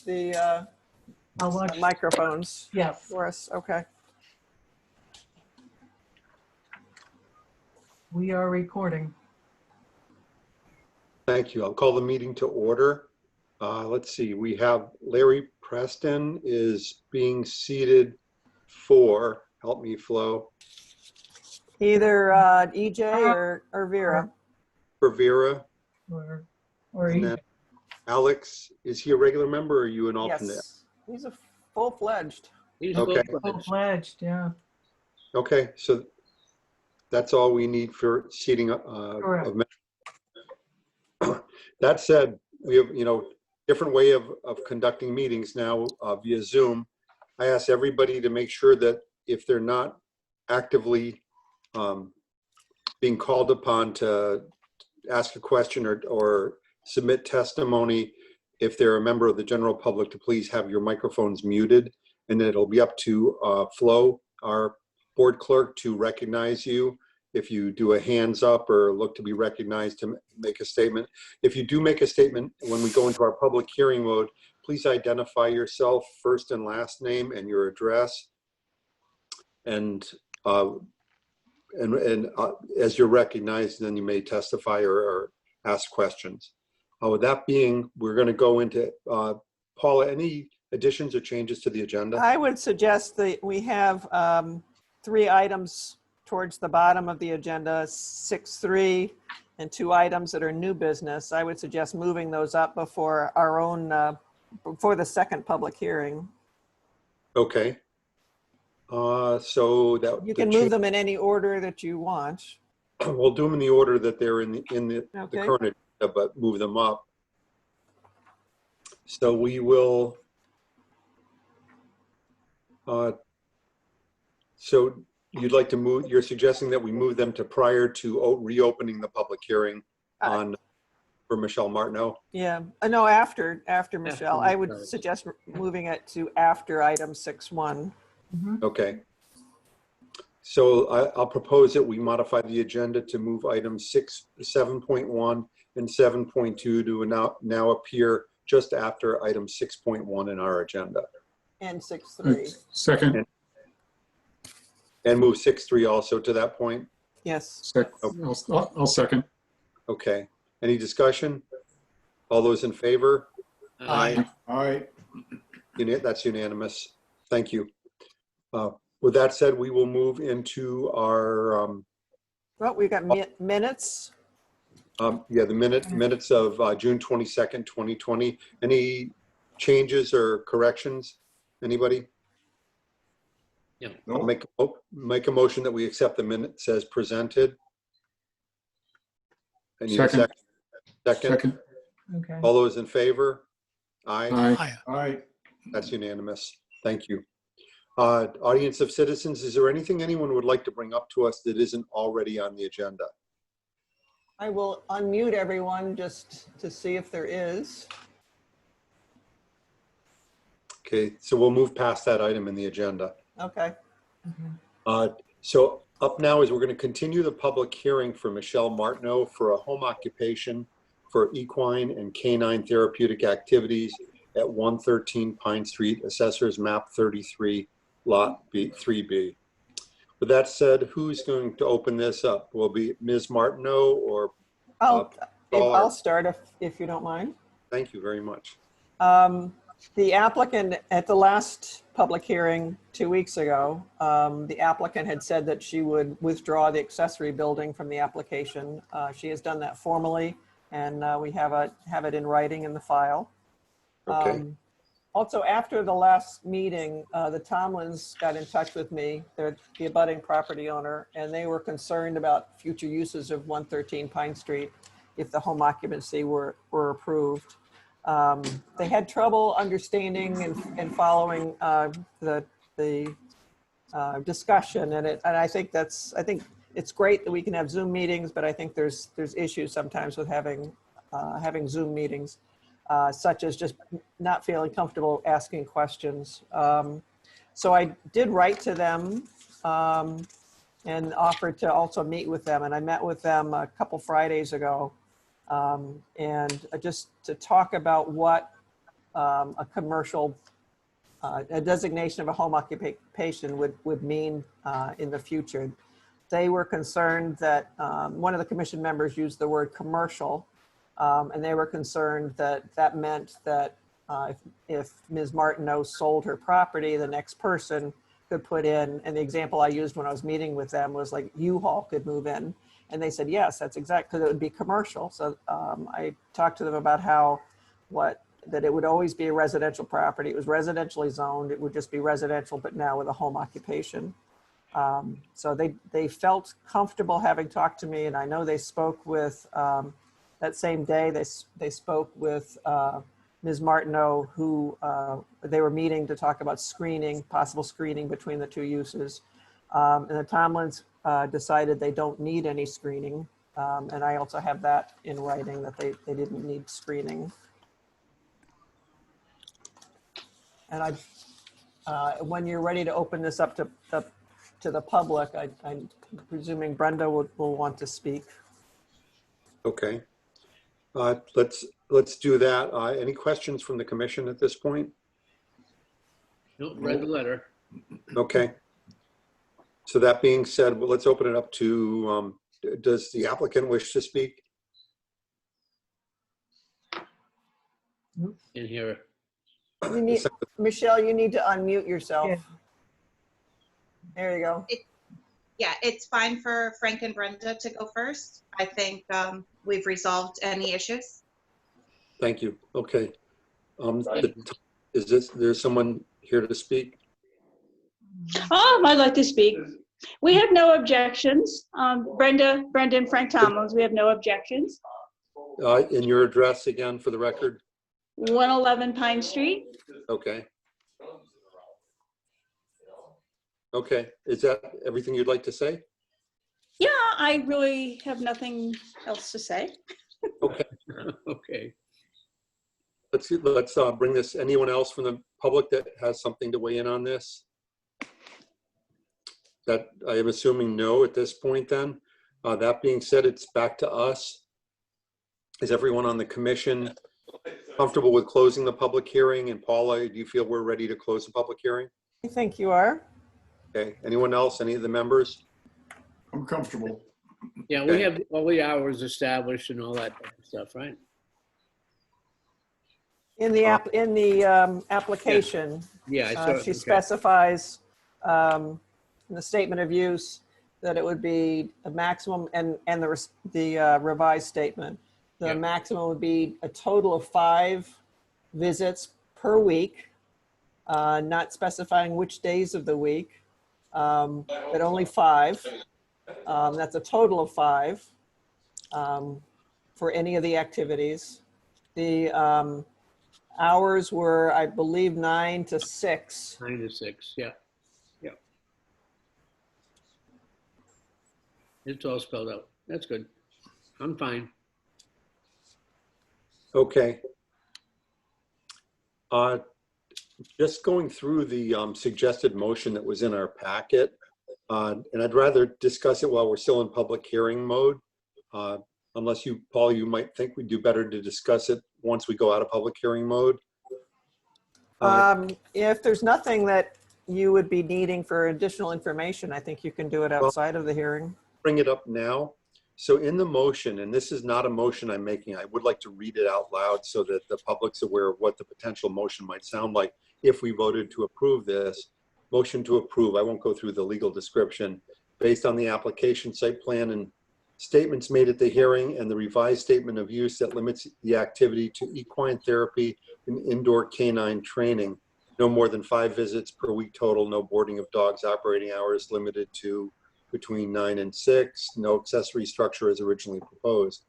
the I'll watch. microphones Yes. for us? Okay. We are recording. Thank you. I'll call the meeting to order. Let's see, we have Larry Preston is being seated for, help me, Flo, Either EJ or Vera. for Vera. Or And then Alex, is he a regular member or are you an alternate? Yes, he's a full-fledged. Okay. full-fledged, yeah. Okay, so that's all we need for seating. Correct. That said, we have, different way of conducting meetings now via Zoom. I ask everybody to make sure that if they're not actively being called upon to ask a question or submit testimony, if they're a member of the general public, to please have your microphones muted, and then it'll be up to Flo, our board clerk, to recognize you if you do a hands up or look to be recognized to make a statement. If you do make a statement when we go into our public hearing mode, please identify yourself, first and last name and your address. And as you're recognized, then you may testify or ask questions. With that being, we're going to go into, Paula, any additions or changes to the agenda? I would suggest that we have 3 items towards the bottom of the agenda, 6.3, and 2 items that are new business. I would suggest moving those up before our own, before the second public hearing. Okay. So that You can move them in any order that you want. We'll do them in the order that they're in the Okay. current agenda, but move them up. So we will. So you'd like to move? You're suggesting that we move them to prior to reopening the public hearing on for Michelle Martineau? Yeah, no, after Michelle. I would suggest moving it to after item 6.1. Okay. So I'll propose that we modify the agenda to move items 7.1 and 7.2 to now appear just after item 6.1 in our agenda. And 6.3. Second. And move 6.3 also to that point? Yes. I'll second. Okay. Any discussion? All those in favor? Aye. Aye. That's unanimous. Thank you. With that said, we will move into our Well, we've got minutes. yeah, the minutes of June 22nd, 2020. Any changes or corrections? Anybody? Yeah. I'll make a motion that we accept the minutes as presented. I need a second. Second. Okay. All those in favor? Aye. Aye. Aye. That's unanimous. Thank you. Audience of citizens, is there anything anyone would like to bring up to us that isn't already on the agenda? I will unmute everyone just to see if there is. Okay, so we'll move past that item in the agenda. Okay. So up now is we're going to continue the public hearing for Michelle Martineau for a home occupation for equine and canine therapeutic activities at 113 Pine Street, Assessors Map 33, Lot 3B. With that said, who's going to open this up? Will it be Ms. Martineau or? I'll start if you don't mind. Thank you very much. The applicant at the last public hearing 2 weeks ago, the applicant had said that she would withdraw the accessory building from the application. She has done that formally, and we have it in writing in the file. Okay. Also, after the last meeting, the Tomlins got in touch with me. They're the abutting property owner, and they were concerned about future uses of 113 Pine Street if the home occupancy were approved. They had trouble understanding and following the discussion, and I think it's great that we can have Zoom meetings, but I think there's issues sometimes with having Zoom meetings. Such as just not feeling comfortable asking questions. So I did write to them and offered to also meet with them. And I met with them a couple Fridays ago and just to talk about what a commercial, a designation of a home occupation would mean in the future. They were concerned that one of the commission members used the word commercial, and they were concerned that that meant that if Ms. Martineau sold her property, the next person could put in, and the example I used when I was meeting with them was like U-Haul could move in. And they said, yes, that's exact, because it would be commercial. So I talked to them about how, that it would always be a residential property. It was residentially zoned. It would just be residential, but now with a home occupation. So they felt comfortable having talked to me, and I know they spoke with, that same day, they spoke with Ms. Martineau, who they were meeting to talk about screening, possible screening between the two uses. And the Tomlins decided they don't need any screening. And I also have that in writing that they didn't need screening. And when you're ready to open this up to the public, I'm presuming Brenda will want to speak. Okay. Let's do that. Any questions from the commission at this point? Nope, read the letter. Okay. So that being said, well, let's open it up to, does the applicant wish to speak? In here. You need, Michelle, you need to unmute yourself. Yeah. There you go. Yeah, it's fine for Frank and Brenda to go first. I think we've resolved any issues. Thank you. Okay. There's someone here to speak? I'd like to speak. We have no objections. Brenda and Frank Tomlins, we have no objections. In your address again for the record? 111 Pine Street. Okay. Okay. Is that everything you'd like to say? Yeah, I really have nothing else to say. Okay. Okay. Let's bring this, anyone else from the public that has something to weigh in on this? That I am assuming no at this point then. That being said, it's back to us. Is everyone on the commission comfortable with closing the public hearing? And Paula, do you feel we're ready to close the public hearing? I think you are. Okay. Anyone else? Any of the members? I'm comfortable. Yeah, we have all the hours established and all that type of stuff, right? In the application, Yeah, I saw it. she Okay. specifies in the statement of use that it would be a maximum, and the revised statement, the Yeah. maximum would be a total of 5 visits per week, not specifying which days of the week, but only 5. That's a total of 5 for any of the activities. The hours were, I believe, 9 to 6. 9 to 6, yeah. Yeah. It's all spelled out. That's good. I'm fine. Okay. Just going through the suggested motion that was in our packet, and I'd rather discuss it while we're still in public hearing mode. Unless you, Paul, you might think we'd do better to discuss it once we go out of public hearing mode. If there's nothing that you would be needing for additional information, I think you can do it outside of the hearing. Bring it up now. So in the motion, and this is not a motion I'm making, I would like to read it out loud so that the public's aware of what the potential motion might sound like if we voted to approve this. Motion to approve, I won't go through the legal description, based on the application, site plan, and statements made at the hearing, and the revised statement of use that limits the activity to equine therapy and indoor canine training. No more than 5 visits per week total, no boarding of dogs, operating hours limited to between 9 and 6, no accessory structure as originally proposed.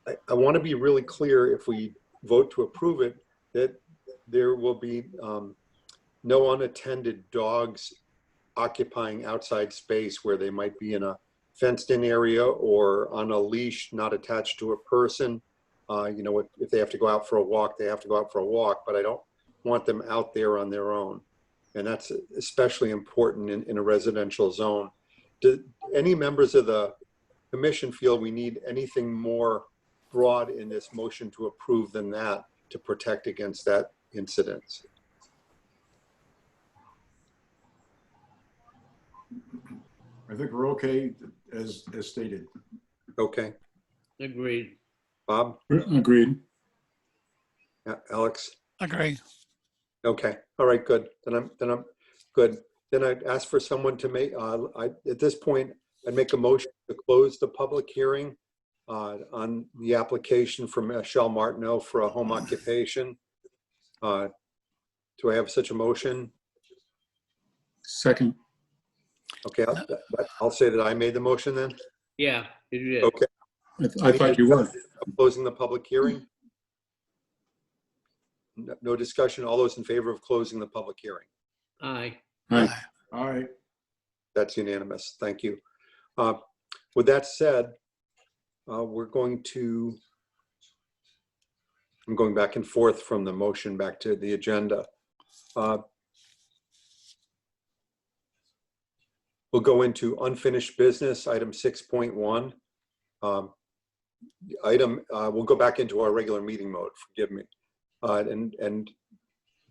I want to be really clear, if we vote to approve it, that there will be no unattended dogs occupying outside space where they might be in a fenced-in area or on a leash, not attached to a person. You know, if they have to go out for a walk, they have to go out for a walk, but I don't want them out there on their own. And that's especially important in a residential zone. Do any members of the commission feel we need anything more broad in this motion to approve than that to protect against that incidents. I think we're okay as stated. Okay, Agreed. Bob, Agreed. Alex? Agree. Okay, all right, good. Then I'm good. Then I'd ask for someone to make, at this point, I'd make a motion to close the public hearing on the application from Michelle Martineau for a home occupation. Do I have such a motion? Second. Okay, I'll say that I made the motion then. Yeah, you did. Okay, I thought you were. closing the public hearing? No discussion. All those in favor of closing the public hearing? Aye. Aye. All right. That's unanimous. Thank you. With that said, I'm going back and forth from the motion back to the agenda. We'll go into unfinished business, item 6.1. We'll go back into our regular meeting mode, forgive me. And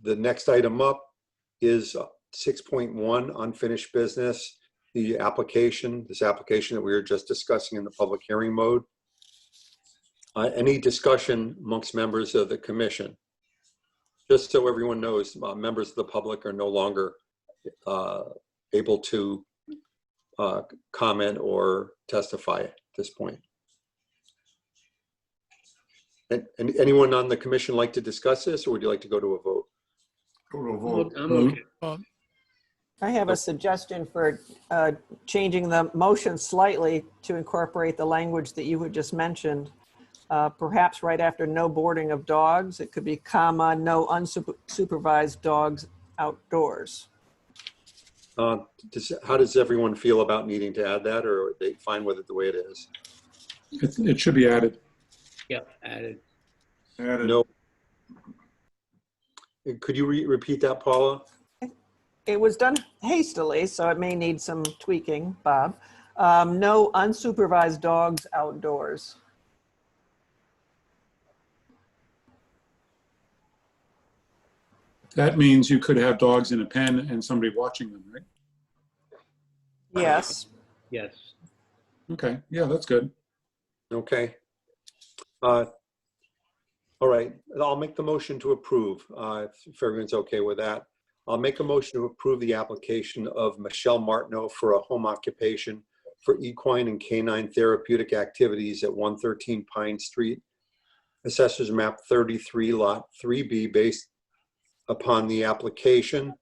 the next item up is 6.1, unfinished business, this application that we were just discussing in the public hearing mode. Any discussion amongst members of the commission? Just so everyone knows, members of the public are no longer able to comment or testify at this point. And anyone on the commission like to discuss this, or would you like to go to a vote? Go to a vote. I'm okay. I have a suggestion for changing the motion slightly to incorporate the language that you had just mentioned. Perhaps right after no boarding of dogs, it could be comma, no unsupervised dogs outdoors. How does everyone feel about needing to add that, or are they fine with it the way it is? It should be added. Yep, added. Added. No. Could you repeat that, Paula? It was done hastily, so it may need some tweaking, Bob. No unsupervised dogs outdoors. That means you could have dogs in a pen and somebody watching them, right? Yes. Yes. Okay, yeah, that's good. Okay. All right, I'll make the motion to approve, if everyone's okay with that. I'll make a motion to approve the application of Michelle Martineau for a home occupation for equine and canine therapeutic activities at 113 Pine Street, Assessors Map 33, Lot 3B, based upon the application,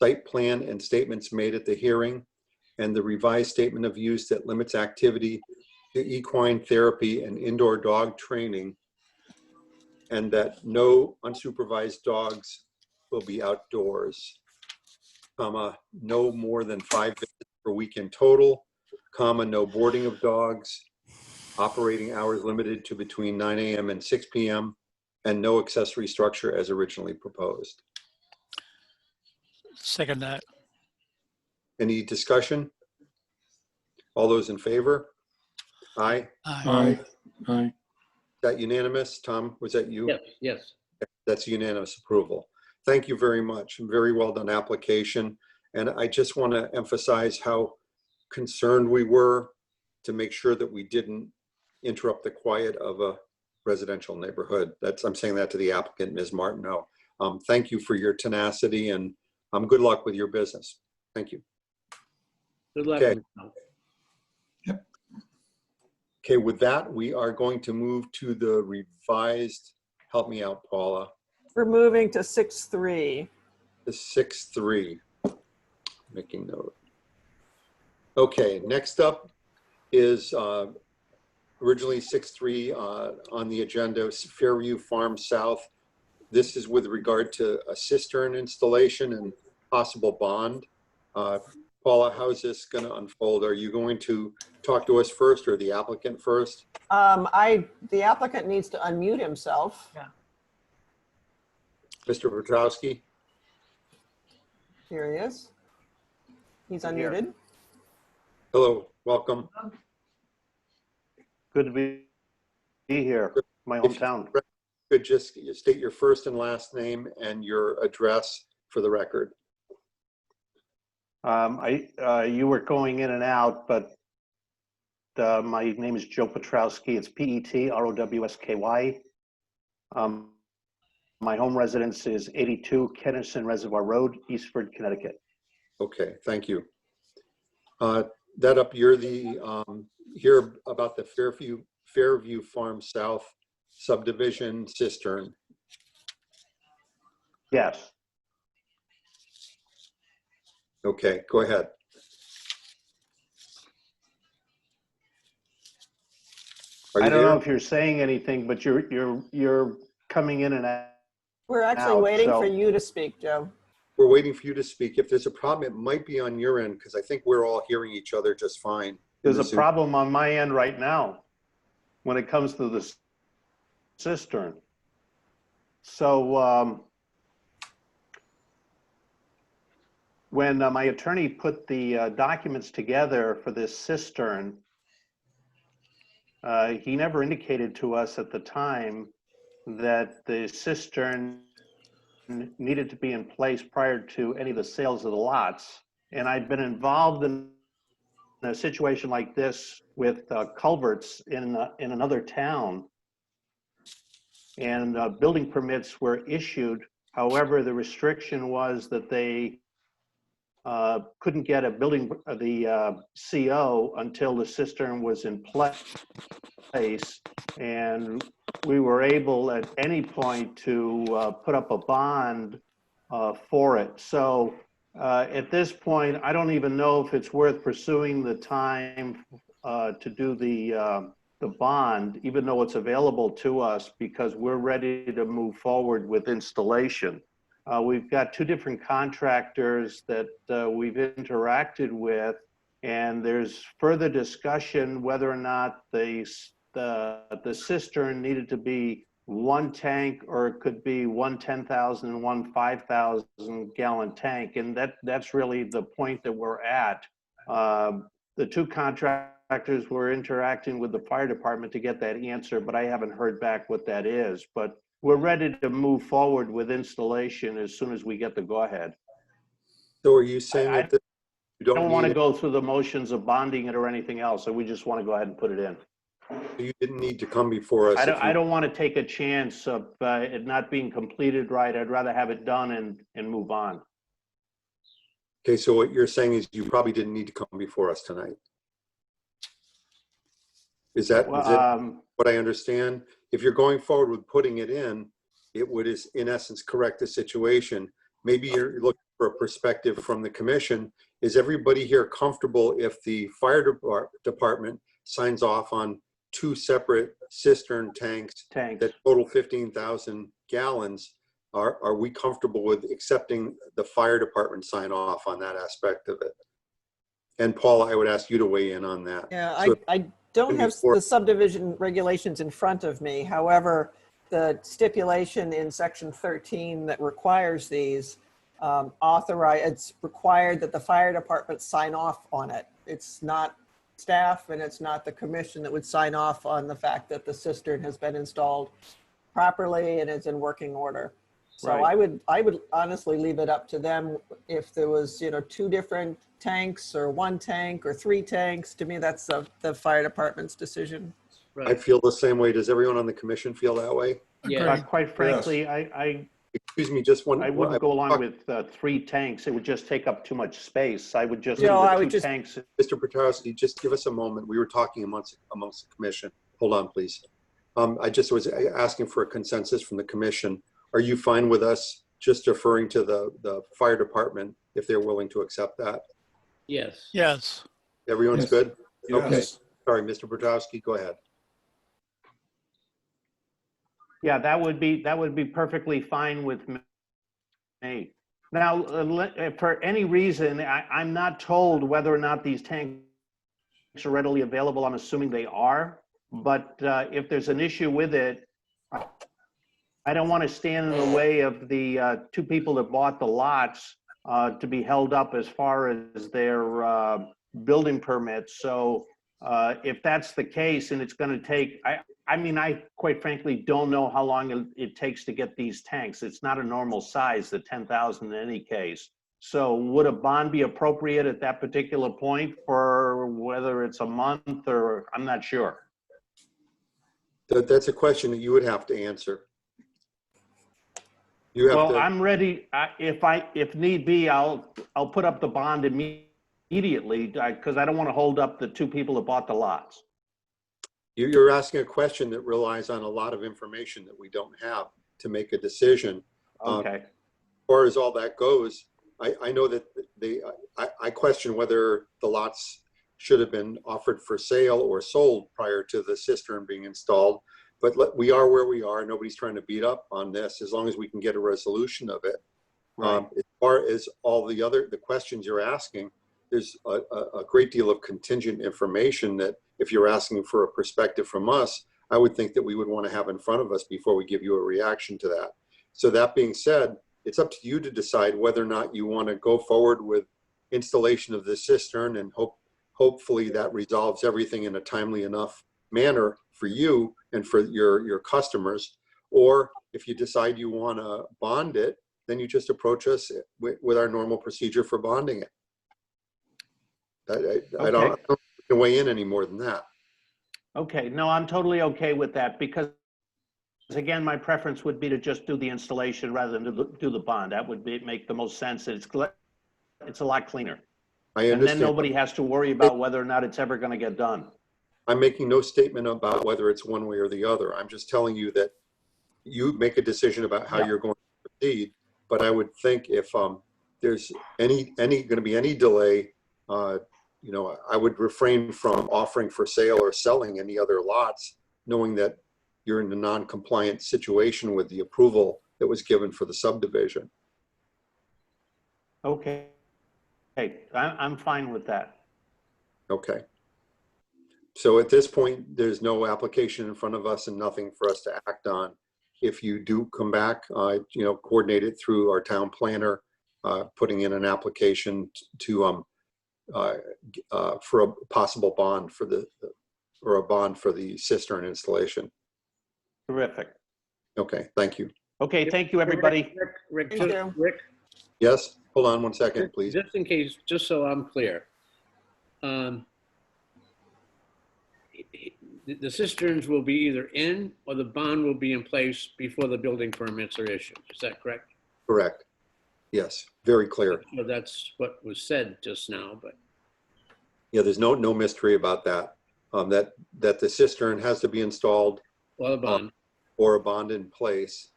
site plan, and statements made at the hearing, and the revised statement of use that limits activity to equine therapy and indoor dog training, and that no unsupervised dogs will be outdoors, comma, no more than 5 visits per week in total, comma, no boarding of dogs, operating hours limited to between 9 a.m. and 6 p.m., and no accessory structure as originally proposed. Second that. Any discussion? All those in favor? Aye. Aye. Aye. Aye. That unanimous? Tom, was that you? Yes, yes. That's unanimous approval. Thank you very much. Very well done application. And I just want to emphasize how concerned we were to make sure that we didn't interrupt the quiet of a residential neighborhood. I'm saying that to the applicant, Ms. Martineau. Thank you for your tenacity, and good luck with your business. Thank you. Good luck. Okay. Michelle. Okay, with that, we are going to move to the revised, help me out, Paula, We're moving to 6.3. the 6.3. Making note. Okay, next up is originally 6.3 on the agenda, Fairview Farm South. This is with regard to a cistern installation and possible bond. Paula, how's this going to unfold? Are you going to talk to us first, or the applicant first? The applicant needs to unmute himself. Mr. Petrowski? Here he is. He's unmuted. Hello, welcome. Good to be here, my hometown. could just state your first and last name and your address for the record. You were going in and out, but my name is Joe Petrowski. It's Petrowsky. My home residence is 82 Kennison Reservoir Road, Eastford, Connecticut. Okay, thank you. That up, you're the, here about the Fairview Farm South subdivision cistern. Yes. Okay, go ahead. Are I you don't know there? if you're saying anything, but you're coming in and out. We're actually Out, waiting so- for you to speak, Joe. We're waiting for you to speak. If there's a problem, it might be on your end because I think we're all hearing each other just fine. There's a problem on my end right now when it comes to the cistern. So when my attorney put the documents together for this cistern, he never indicated to us at the time that the cistern needed to be in place prior to any of the sales of the lots. And I'd been involved in a situation like this with culverts in another town. And building permits were issued. However, the restriction was that they couldn't get the CO until the cistern was in place. And we were able at any point to put up a bond for it. So at this point, I don't even know if it's worth pursuing the time to do the bond, even though it's available to us, because we're ready to move forward with installation. We've got two different contractors that we've interacted with, and there's further discussion whether or not the cistern needed to be one tank or it could be one 10,000 and one 5,000 gallon tank. And that's really the point that we're at. The two contractors were interacting with the fire department to get that answer, but I haven't heard back what that is. But we're ready to move forward with installation as soon as we get the go-ahead. So are you saying I that you I don't want to need, go through the motions of bonding it or anything else, so we just want to go ahead and put it in. you didn't need to come before us? I don't want to take a chance of it not being completed right. I'd rather have it done and move on. Okay, so what you're saying is you probably didn't need to come before us tonight. Is that what I understand? If you're going forward with putting it in, it would, in essence, correct the situation. Maybe you're looking for a perspective from the commission. Is everybody here comfortable if the fire department signs off on two separate cistern tanks that total 15,000 gallons? Are we comfortable with accepting the fire department sign off on that aspect of it? And Paul, I would ask you to weigh in on that. Yeah, So I don't have the subdivision regulations in front of me. However, the stipulation in section 13 that requires these it's required that the fire department sign off on it. It's not staff and it's not the commission that would sign off on the fact that the cistern has been installed properly and is in working order. So Right. I would honestly leave it up to them if there was, two different tanks or one tank or three tanks. To me, that's the fire department's decision. I Right, feel the same way. Does everyone on the commission feel that way? yeah, Quite frankly, Excuse me, just one. I wouldn't go along with 3 tanks. It would just take up too much space. I would just leave No, I the would 2 just- tanks. Mr. Petrowski, just give us a moment. We were talking amongst the commission. Hold on, please. I just was asking for a consensus from the commission. Are you fine with us just deferring to the fire department if they're willing to accept that? yes. Yes. Everyone's Yes. good? Okay. Yes. Sorry, Mr. Petrowski, go ahead. Yeah, that would be perfectly fine with me. Now, for any reason, I'm not told whether or not these tanks are readily available. I'm assuming they are. But if there's an issue with it, I don't want to stand in the way of the 2 people that bought the lots to be held up as far as their building permits. So If that's the case, and it's gonna take, I mean, I quite frankly don't know how long it takes to get these tanks. It's not a normal size, the 10,000 in any case. So would a bond be appropriate at that particular point for whether it's a month or, I'm not sure. That's a question that you would have to answer. You have Well, to, I'm ready, if need be, I'll put up the bond immediately, because I don't want to hold up the two people that bought the lots. you're asking a question that relies on a lot of information that we don't have to make a decision. Okay, As far as all that goes, I know that I question whether the lots should have been offered for sale or sold prior to the cistern being installed. But we are where we are. Nobody's trying to beat up on this as long as we can get a resolution of it. right, As far as all the questions you're asking, there's a great deal of contingent information that if you're asking for a perspective from us, I would think that we would want to have in front of us before we give you a reaction to that. So that being said, it's up to you to decide whether or not you want to go forward with installation of the cistern, and hopefully that resolves everything in a timely enough manner for you and for your customers. Or if you decide you want to bond it, then you just approach us with our normal procedure for bonding it. I don't weigh in any more than that. okay, no, I'm totally okay with that, because again, my preference would be to just do the installation rather than do the bond. That would make the most sense. It's a lot cleaner. I And then understand. nobody has to worry about whether or not it's ever gonna get done. I'm making no statement about whether it's one way or the other. I'm just telling you that you make a decision about how Yeah. you're going to proceed. But I would think if there's going to be any delay, I would refrain from offering for sale or selling any other lots, knowing that you're in a non-compliant situation with the approval that was given for the subdivision. Okay, hey, I'm fine with that. Okay. So at this point, there's no application in front of us and nothing for us to act on. If you do come back, coordinate it through our town planner, putting in an application to for a possible bond for the cistern installation. Terrific. Okay, thank you. Okay, thank you, everybody. Rick, Thank you. Rick, Yes, hold on one second, please. just in case, just so I'm clear. The cisterns will be either in or the bond will be in place before the building permits are issued. Is that correct? Correct. Yes, very clear. So that's what was said just now, but Yeah, there's no mystery about that. That the cistern has to be installed or the bond. or a bond in place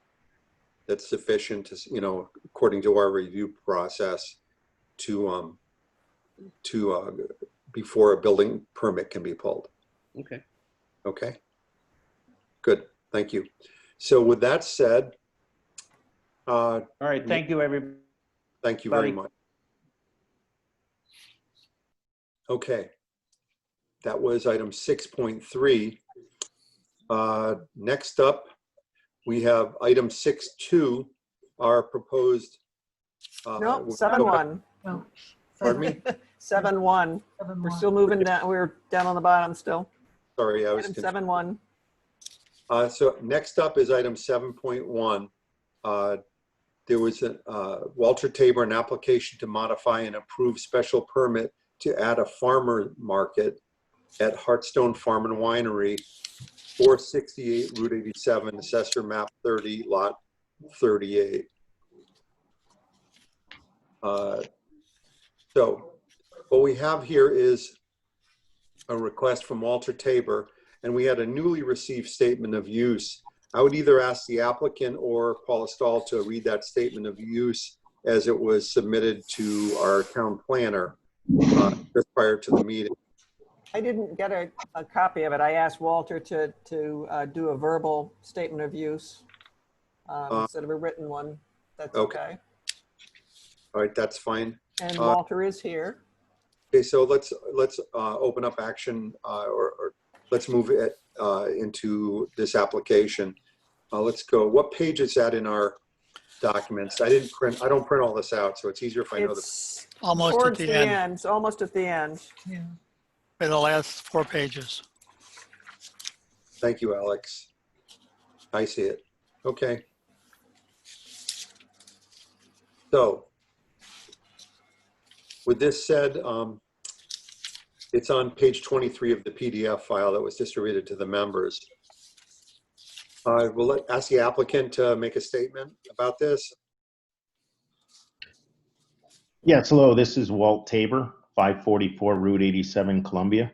that's sufficient to, according to our review process, to before a building permit can be pulled. Okay. Okay. Good. Thank you. So with that said, All right, thank you, everybody. thank you very Bye. much. Okay. That was item 6.3. Next up, we have item 6.2, our proposed. No, we'll 7-1. No. Pardon me? 7-1. We're still moving down. We're down on the bottom still. Sorry, I was Item confused. 7-1. So next up is item 7.1. There was Walter Tabor, an application to modify and approve special permit to add a farmer market at Heartstone Farm and Winery, 468 Route 87, Assessor Map 30, Lot 38. So what we have here is a request from Walter Tabor, and we had a newly received statement of use. I would either ask the applicant or Paula Stahl to read that statement of use as it was submitted to our town planner just prior to the meeting. I didn't get a copy of it. I asked Walter to do a verbal statement of use instead of a written one. That's Okay. okay. All right, that's fine. And Walter is here. Okay, so let's open up action or let's move it into this application. Let's go. What page is that in our documents? I don't print all this out, so it's easier if I know the. It's Almost at towards the the end. end. It's almost at the end. Yeah. by the last 4 pages. Thank you, Alex. I see it. Okay. So, with this said, it's on page 23 of the PDF file that was distributed to the members. We'll ask the applicant to make a statement about this. Yes, hello, this is Walt Tabor, 544 Route 87, Columbia.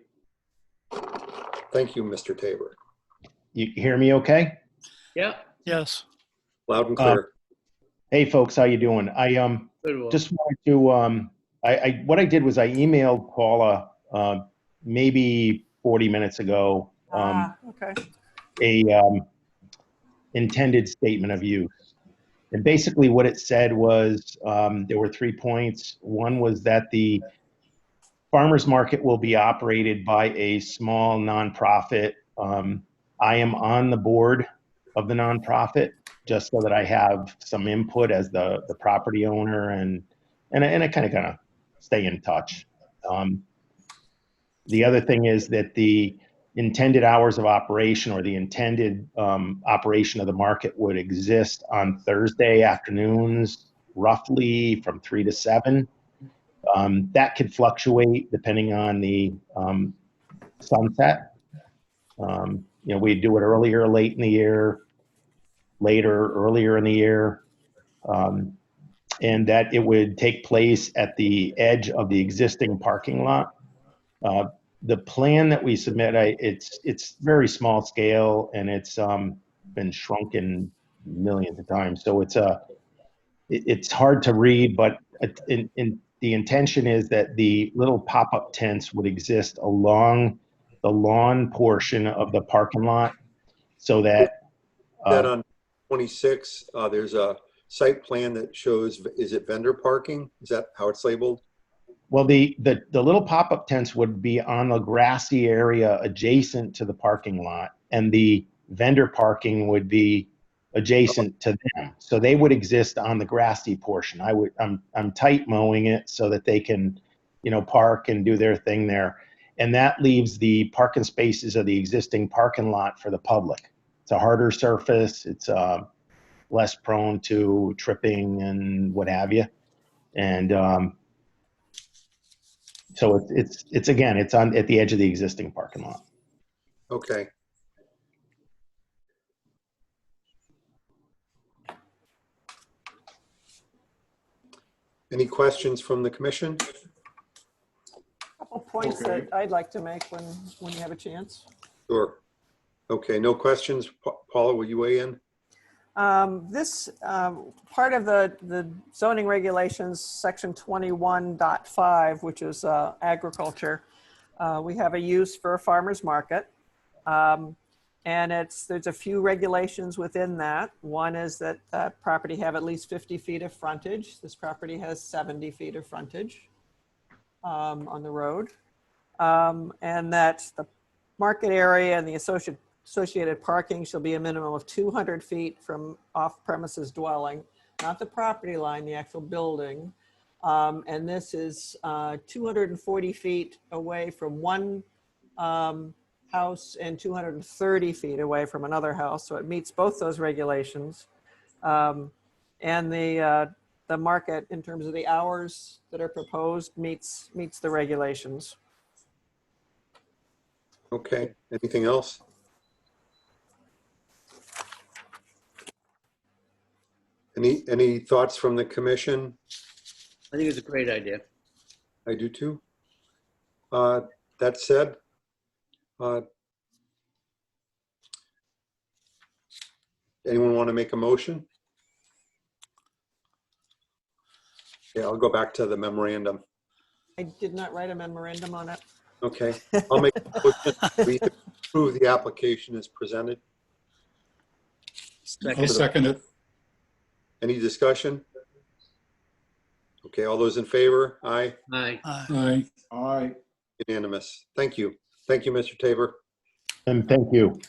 Thank you, Mr. Tabor. You hear me okay? Yeah. Yes. Loud and clear. Hey, folks, how you doing? I Good one. just wanted to, what I did was I emailed Paula maybe 40 minutes ago Okay. a intended statement of use. And basically what it said was there were 3 points. One was that the farmers market will be operated by a small nonprofit. I am on the board of the nonprofit just so that I have some input as the property owner and I kind of stay in touch. The other thing is that the intended hours of operation or the intended operation of the market would exist on Thursday afternoons, roughly from 3 to 7. That could fluctuate depending on the sunset. You know, we do it earlier, late in the year, later, earlier in the year, and that it would take place at the edge of the existing parking lot. The plan that we submit, it's very small scale and it's been shrunken millions of times. So it's hard to read, but the intention is that the little pop-up tents would exist along the lawn portion of the parking lot so that On 26, there's a site plan that shows, is it vendor parking? Is that how it's labeled? well, the little pop-up tents would be on the grassy area adjacent to the parking lot, and the vendor parking would be adjacent to them. So they would exist on the grassy portion. I'm tight mowing it so that they can, you know, park and do their thing there. And that leaves the parking spaces of the existing parking lot for the public. It's a harder surface. It's less prone to tripping and what have you. And so it's again, it's on at the edge of the existing parking lot. Okay. Any questions from the commission? Couple points Okay. that I'd like to make when you have a chance. Sure. Okay, no questions. Paula, will you weigh in? This part of the zoning regulations, section 21.5, which is agriculture, we have a use for a farmer's market. And there's a few regulations within that. One is that property have at least 50 feet of frontage. This property has 70 feet of frontage on the road. And that the market area and the associated parking shall be a minimum of 200 feet from off-premises dwelling, not the property line, the actual building. And this is 240 feet away from one house and 230 feet away from another house. So it meets both those regulations. And the market, in terms of the hours that are proposed, meets the regulations. Okay, anything else? Any thoughts from the commission? I think it's a great idea. I do too. That said, anyone want to make a motion? Yeah, I'll go back to the memorandum. I did not write a memorandum on it. Okay, I'll make a motion. We approve the application as presented. I'll second it. Any discussion? Okay, all those in favor? Aye. Aye. Aye. Aye. Unanimous. Thank you. Thank you, Mr. Tabor. And thank you.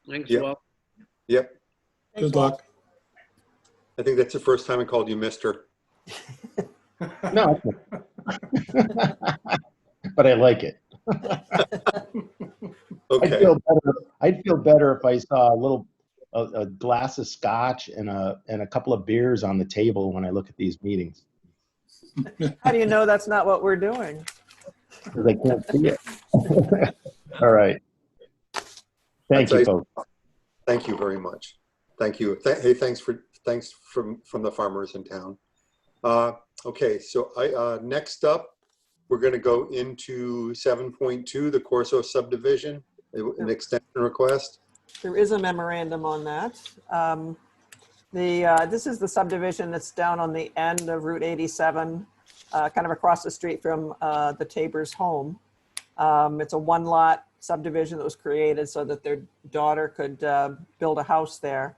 Thanks, Yep. Walt. Yep, Good luck. I think that's the first time I called you Mr. No, but I like it. Okay, I'd feel better if I saw a glass of scotch and a couple of beers on the table when I look at these meetings. How do you know that's not what we're doing? Because I can't see it. All right. Thank That's you, right. folks. Thank you very much. Thank you. Hey, thanks from the farmers in town. Okay, so next up, we're going to go into 7.2, the Corso subdivision, an extension request. There is a memorandum on that. This is the subdivision that's down on the end of Route 87, kind of across the street from the Tabor's home. It's a one-lot subdivision that was created so that their daughter could build a house there.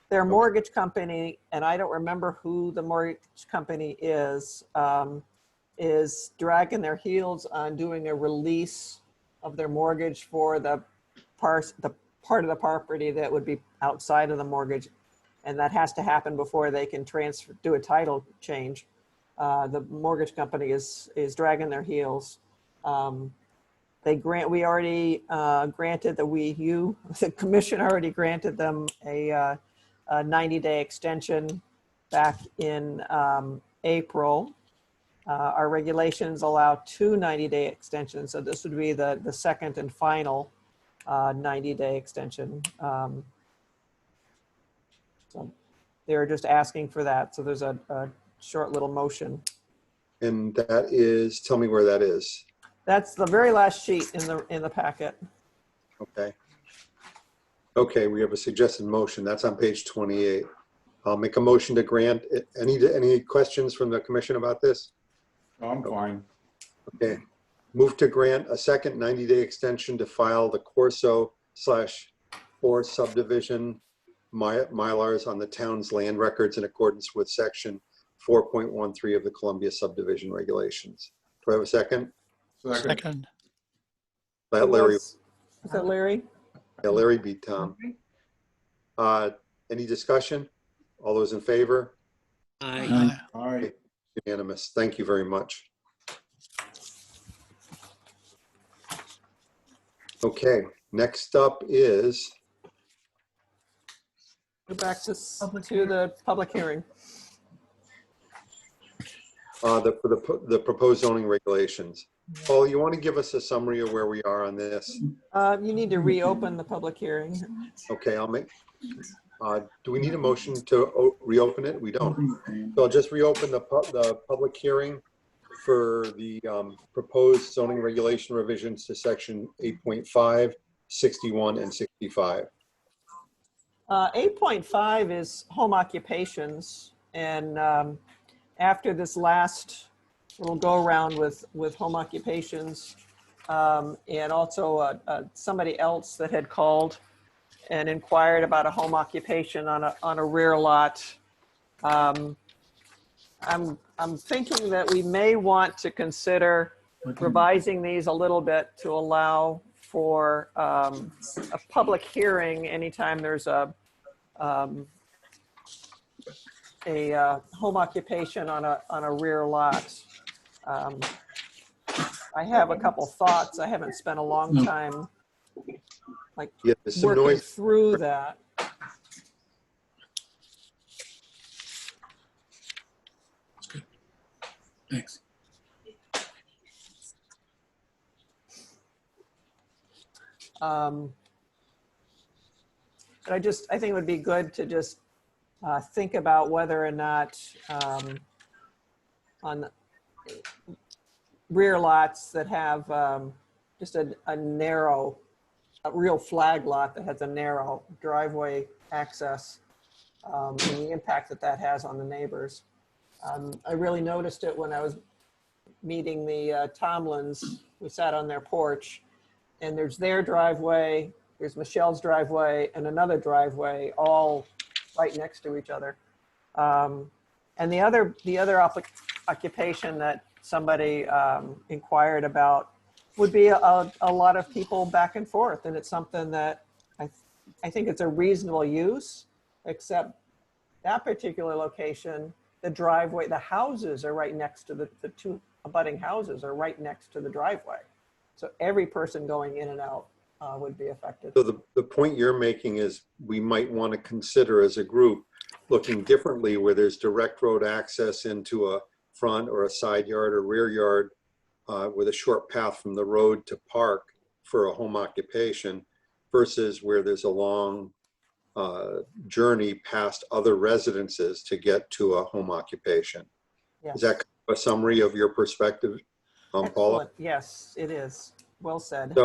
Their mortgage company, and I don't remember who the mortgage company is dragging their heels on doing a release of their mortgage for the part of the property that would be outside of the mortgage. And that has to happen before they can do a title change. The mortgage company is dragging their heels. We already granted the commission already granted them a 90-day extension back in April. Our regulations allow 2 90-day extensions, so this would be the second and final 90-day extension. So they're just asking for that. So there's a short little motion. And that is, tell me where that is. That's the very last sheet in the packet. Okay. Okay, we have a suggested motion. That's on page 28. I'll make a motion to grant. Any questions from the commission about this? I'm fine. Okay. Move to grant a second 90-day extension to file the Corso/4 subdivision Mylars on the town's land records in accordance with section 4.13 of the Columbia subdivision regulations. Do I have a second? Second. That Larry. Is that Larry? Yeah, Larry beat Tom. Any discussion? All those in favor? Aye. All right. Unanimous. Thank you very much. Okay, next up is, Go back to the public hearing. the proposed zoning regulations. Paul, you want to give us a summary of where we are on this? You need to reopen the public hearing. Okay, I'll make, do we need a motion to reopen it? We don't. So I'll just reopen the public hearing for the proposed zoning regulation revisions to section 8.5, 61, and 65. 8.5 is home occupations, and after this last little go around with home occupations, and also somebody else that had called and inquired about a home occupation on a rear lot. I'm thinking that we may want to consider revising these a little bit to allow for a public hearing anytime there's a home occupation on a rear lot. I have a couple thoughts. I haven't spent a long time Yeah, there's some working noise. through that. Thanks. But I think it would be good to just think about whether or not on rear lots that have just a real flag lot that has a narrow driveway access, and the impact that has on the neighbors. I really noticed it when I was meeting the Tomlins. We sat on their porch, and there's their driveway, there's Michelle's driveway, and another driveway, all right next to each other. And the other occupation that somebody inquired about would be a lot of people back and forth, and it's something that I think it's a reasonable use, except that particular location, the driveway, the houses are right next to the two abutting houses are right next to the driveway. So every person going in and out would be affected. So the point you're making is we might want to consider as a group looking differently where there's direct road access into a front or a side yard or rear yard with a short path from the road to park for a home occupation versus where there's a long journey past other residences to get to a home occupation. Yes. Is that a summary of your perspective, Paula? Excellent. Yes, it is. Well said.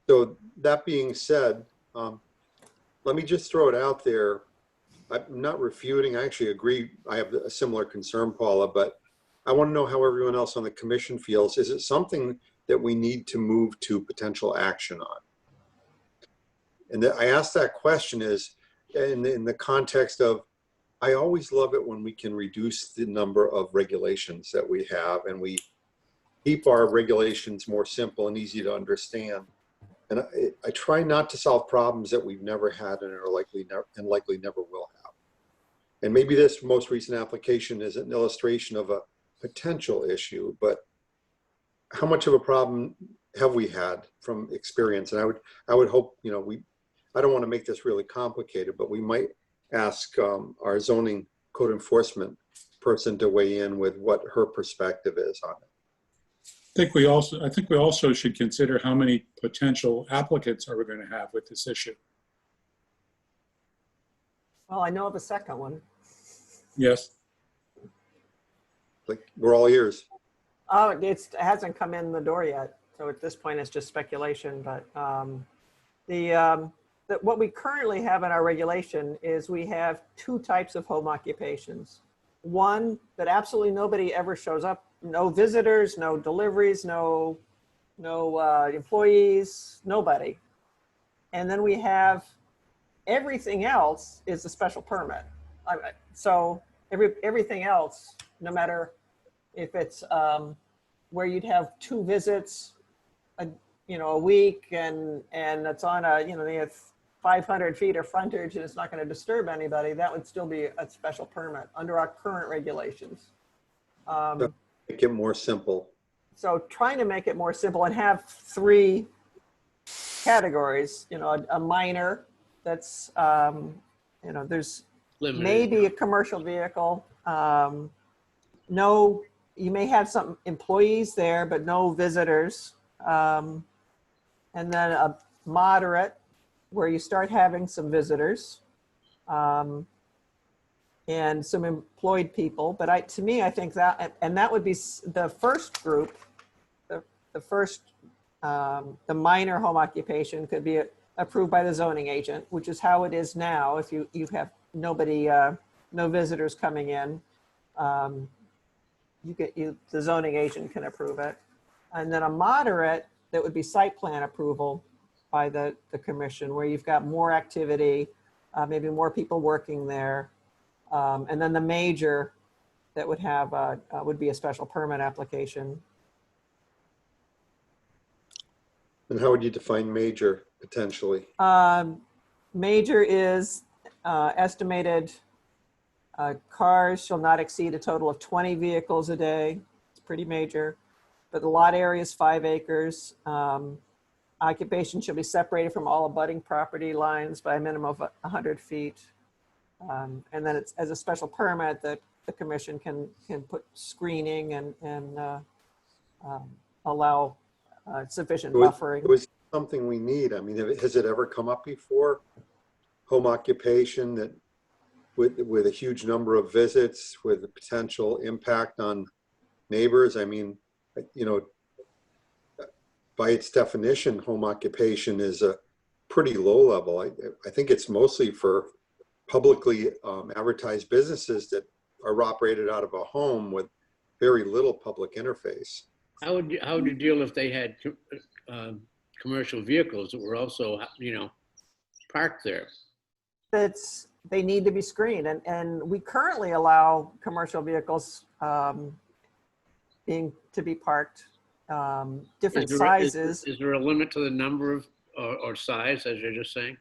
So that being said, let me just throw it out there. I'm not refuting, I actually agree. I have a similar concern, Paula, but I want to know how everyone else on the commission feels. Is it something that we need to move to potential action on? And I ask that question is in the context of, I always love it when we can reduce the number of regulations that we have and we keep our regulations more simple and easy to understand. And I try not to solve problems that we've never had and are likely never will have. And maybe this most recent application is an illustration of a potential issue, but how much of a problem have we had from experience? And I would hope, you know, I don't want to make this really complicated, but we might ask our zoning code enforcement person to weigh in with what her perspective is on it. I think we also should consider how many potential applicants are we going to have with this issue. Well, I know of a second one. Yes. Like, we're all ears. Oh, it hasn't come in the door yet. So at this point, it's just speculation. But what we currently have in our regulation is we have two types of home occupations. One that absolutely nobody ever shows up, no visitors, no deliveries, no employees, nobody. And then we have everything else is a special permit. So everything else, no matter if it's where you'd have 2 visits, a week, and it's on they have 500 feet of frontage and it's not going to disturb anybody, that would still be a special permit under our current regulations. Make it more simple. So trying to make it more simple and have 3 categories, a minor that's, there's Limited. maybe a commercial vehicle. No, you may have some employees there, but no visitors. And then a moderate where you start having some visitors and some employed people. But to me, I think that, and that would be the first group, the first, the minor home occupation could be approved by the zoning agent, which is how it is now. If you have nobody, no visitors coming in, the zoning agent can approve it. And then a moderate, that would be site plan approval by the commission, where you've got more activity, maybe more people working there. And then the major that would have would be a special permit application. And how would you define major potentially? Major is estimated cars shall not exceed a total of 20 vehicles a day. It's pretty major. But the lot area is 5 acres. Occupation should be separated from all abutting property lines by a minimum of 100 feet. And then it's as a special permit that the commission can put screening and allow sufficient buffering. It was something we need. I mean, has it ever come up before? Home occupation that with a huge number of visits, with the potential impact on neighbors. I mean, by its definition, home occupation is a pretty low level. I think it's mostly for publicly advertised businesses that are operated out of a home with very little public interface. How would you deal if they had commercial vehicles that were also, parked there? They need to be screened, and we currently allow commercial vehicles to be parked different sizes. Is there a limit to the number of or size, as you're just saying?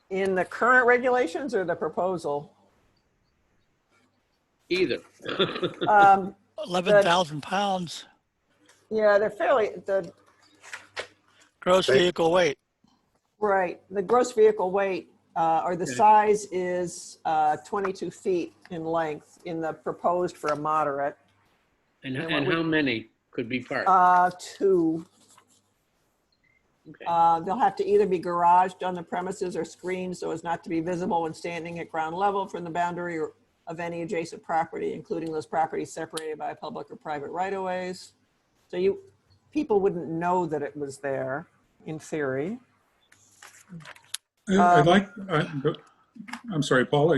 In the current regulations or the proposal? Either. 11,000 pounds. Yeah, they're fairly, Gross Thank- vehicle weight. right, the gross vehicle weight, or the Okay. size is 22 feet in length in the proposed for a moderate. And And and what we- how many could be parked? 2. Okay. They'll have to either be garaged on the premises or screened so as not to be visible when standing at ground level from the boundary of any adjacent property, including those properties separated by public or private right-of-ways. So people wouldn't know that it was there, in theory. I'm sorry, Paul,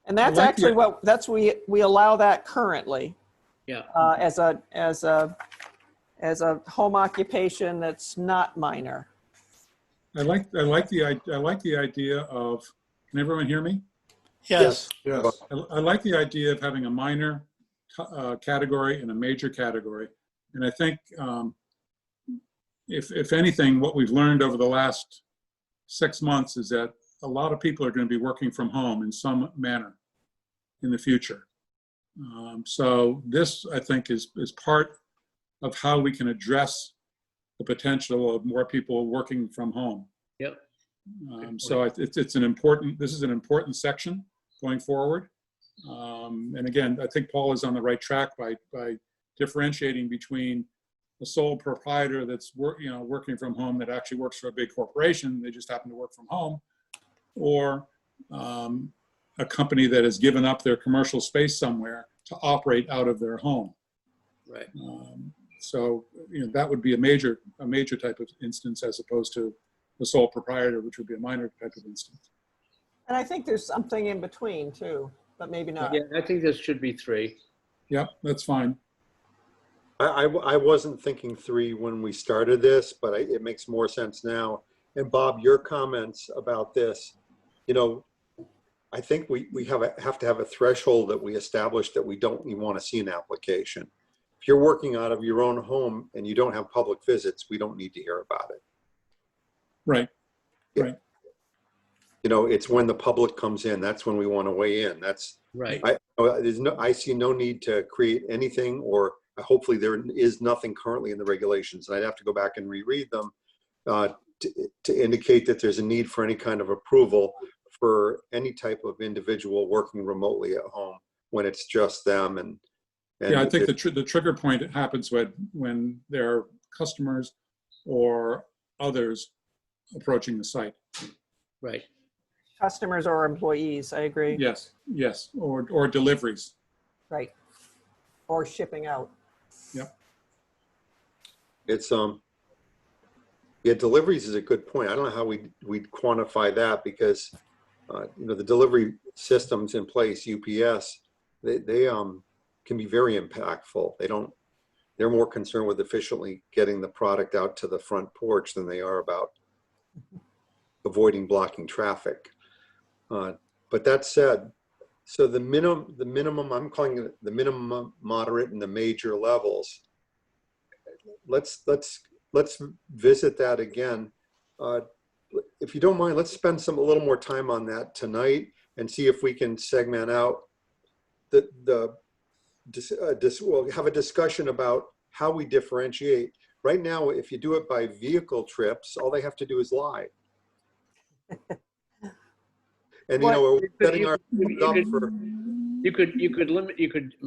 And that's I like actually we allow that currently Yeah. as a home occupation that's not minor. I like the idea of, can everyone hear me? Yes. Yes. I like the idea of having a minor category and a major category. And I think if anything, what we've learned over the last 6 months is that a lot of people are going to be working from home in some manner in the future. So this, I think, is part of how we can address the potential of more people working from home. Yep. So this is an important section going forward. And again, I think Paul is on the right track by differentiating between a sole proprietor that's working from home that actually works for a big corporation, they just happen to work from home, or a company that has given up their commercial space somewhere to operate out of their home. Right. So that would be a major type of instance as opposed to the sole proprietor, which would be a minor type of instance. And I think there's something in between too, but maybe not. Yeah, I think this should be 3. Yep, that's fine. I wasn't thinking 3 when we started this, but it makes more sense now. And Bob, your comments about this, I think we have to have a threshold that we establish that we don't even want to see an application. If you're working out of your own home and you don't have public visits, we don't need to hear about it. Right. Right. It's when the public comes in, that's when we want to weigh in. That's Right. I see no need to create anything, or hopefully there is nothing currently in the regulations. And I'd have to go back and reread them to indicate that there's a need for any kind of approval for any type of individual working remotely at home when it's just them. And Yeah, I think the trigger point happens when there are customers or others approaching the site. Right. Customers or employees, I agree. Yes, or deliveries. Right. Or shipping out. Yep. It's deliveries is a good point. I don't know how we'd quantify that because the delivery systems in place, UPS, they can be very impactful. They're more concerned with efficiently getting the product out to the front porch than they are about avoiding blocking traffic. But that said, so the minimum, I'm calling it the minimum, moderate, and the major levels. Let's visit that again. If you don't mind, let's spend a little more time on that tonight and see if we can segment out we'll have a discussion about how we differentiate. Right now, if you do it by vehicle trips, all they have to do is lie. And we're setting our up for. You could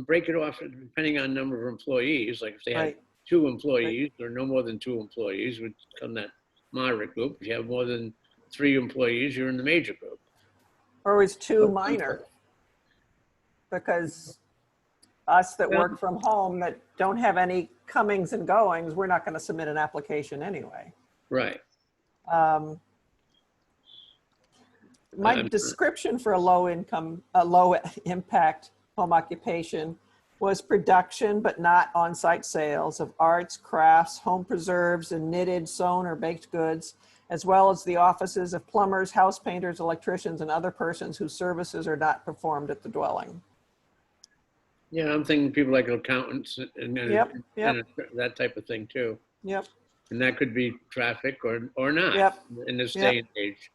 break it off depending on number of employees. Like if they had Right. 2 employees or no more than 2 employees would come that moderate group. If you have more than 3 employees, you're in the major group. Or is 2 minor? Because us that work from home that don't have any comings and goings, we're not going to submit an application anyway. Right. My description for a low impact home occupation was production, but not on-site sales of arts, crafts, home preserves, and knitted, sewn, or baked goods, as well as the offices of plumbers, house painters, electricians, and other persons whose services are not performed at the dwelling. Yeah, I'm thinking people like accountants and that type of thing too. Yep. And that could be traffic or not Yep. in this day and age.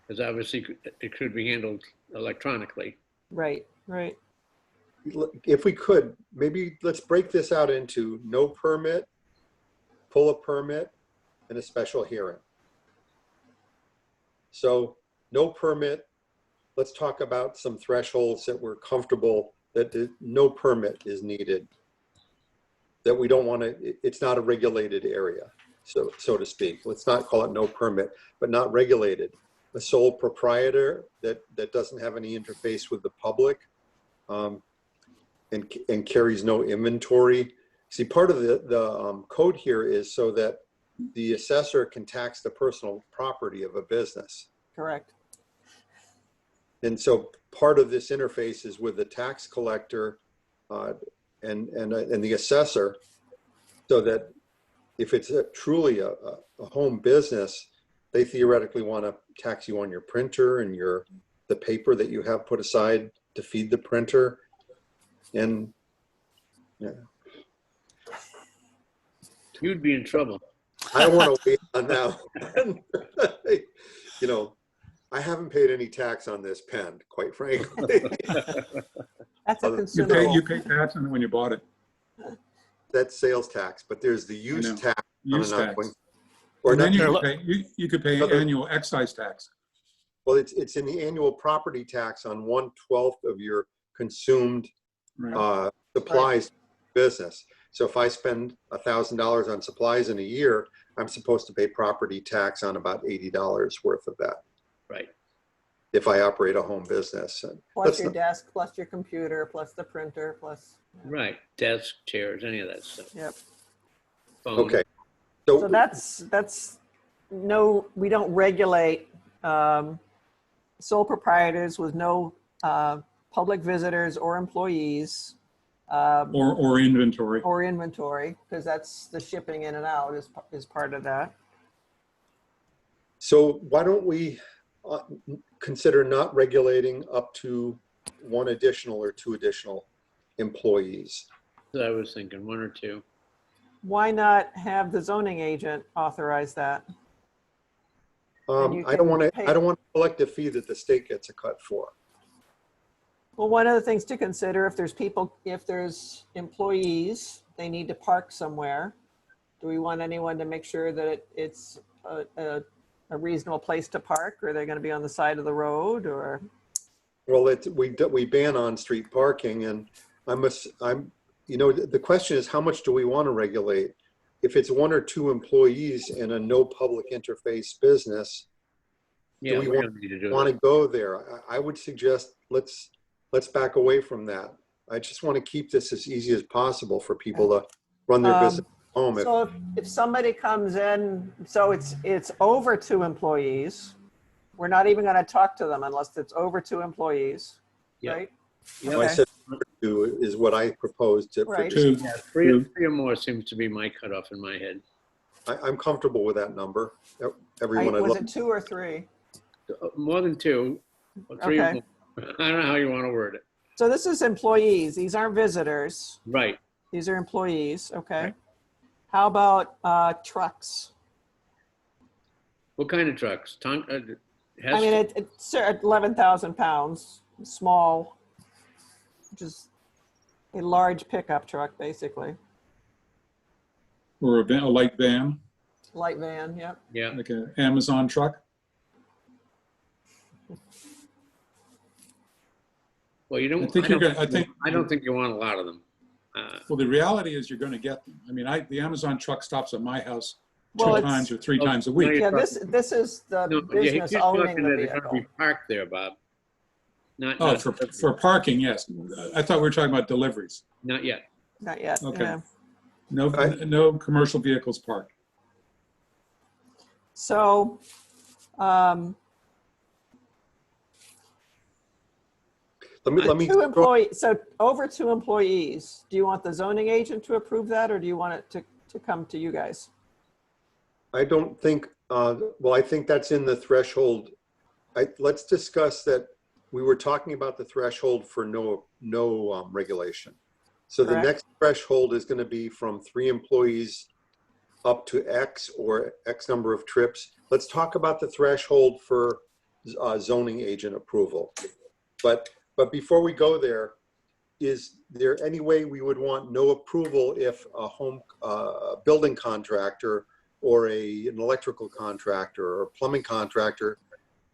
Because obviously it could be handled electronically. Right, right. if we could, maybe let's break this out into no permit, pull a permit, and a special hearing. So no permit, let's talk about some thresholds that we're comfortable that no permit is needed. That we don't want to, it's not a regulated area, so to speak. Let's not call it no permit, but not regulated. A sole proprietor that doesn't have any interface with the public and carries no inventory. See, part of the code here is so that the assessor can tax the personal property of a business. Correct. And so part of this interface is with the tax collector and the assessor, so that if it's truly a home business, they theoretically want to tax you on your printer and the paper that you have put aside to feed the printer. And yeah, You'd be in trouble. I don't want to wait on that. You know, I haven't paid any tax on this pen, quite frankly. That's a You consumable. pay tax on it when you bought it. That's sales tax, but there's the use know. tax. Use on an tax. ongoing- Or And then not, you could pay Other- annual excise tax. well, it's in the annual property tax on 1/12 of your consumed Right. supplies business. So if I spend $1,000 on supplies in a year, I'm supposed to pay property tax on about $80 worth of that Right. if I operate a home business. And Plus that's your not- desk, plus your computer, plus the printer, plus, Right. Desk, chairs, any of that stuff. yep. Phone. okay. So that's no, we don't regulate sole proprietors with no public visitors or employees Or inventory. or inventory, because that's the shipping in and out is part of that. So why don't we consider not regulating up to 1 additional or 2 additional employees? I was thinking 1 or 2. Why not have the zoning agent authorize that? And you I don't can want to. pay- I don't want to collect a fee that the state gets a cut for. Well, one of the things to consider, if there's employees, they need to park somewhere. Do we want anyone to make sure that it's a reasonable place to park? Or are they going to be on the side of the road or? Well, we ban on-street parking, and you know, the question is, how much do we want to regulate? If it's 1 or 2 employees in a no public interface business, Yeah, we we don't need to do want that. to go there? I would suggest let's back away from that. I just want to keep this as easy as possible for people to run their business at home. So if somebody comes in, so it's over 2 employees, we're not even going to talk to them unless it's over 2 employees, Yep. right? Yep. I Okay. said 2 is what I proposed. Right. Two. Yeah, 3 or more seems to be my cutoff in my head. I'm comfortable with that number. Everyone I Was look. it 2 or 3? More than 2, or 3 or Okay. more. I don't know how you want to word it. So this is employees. These aren't visitors. Right. These are employees, okay? Right. How about trucks? What kind of trucks? I mean, it's 11,000 pounds, small, just a large pickup truck, basically. Or a light van, Light van, yep. Yeah. like an Amazon truck. Well, you don't. I think I don't think you want a lot of them. Well, the reality is you're going to get them. I mean, the Amazon truck stops at my house Well, 2 it's- times or 3 Oh, times a no, week. you're Yeah, talking- this is the No, yeah, business he's owning talking the that it's going to vehicle. be parked there, Bob. Not. Oh, not, for parking, yes. I thought we were talking about deliveries. not yet. Not yet, Okay. yeah. No commercial vehicles parked. So, Let me. 2 employees, so over 2 employees, do you want the zoning agent to approve that or do you want it to come to you guys? I don't think, well, I think that's in the threshold. Let's discuss that. We were talking about the threshold for no regulation. So the Correct. next threshold is going to be from 3 employees up to X or X number of trips. Let's talk about the threshold for zoning agent approval. But before we go there, is there any way we would want no approval if a building contractor or an electrical contractor or a plumbing contractor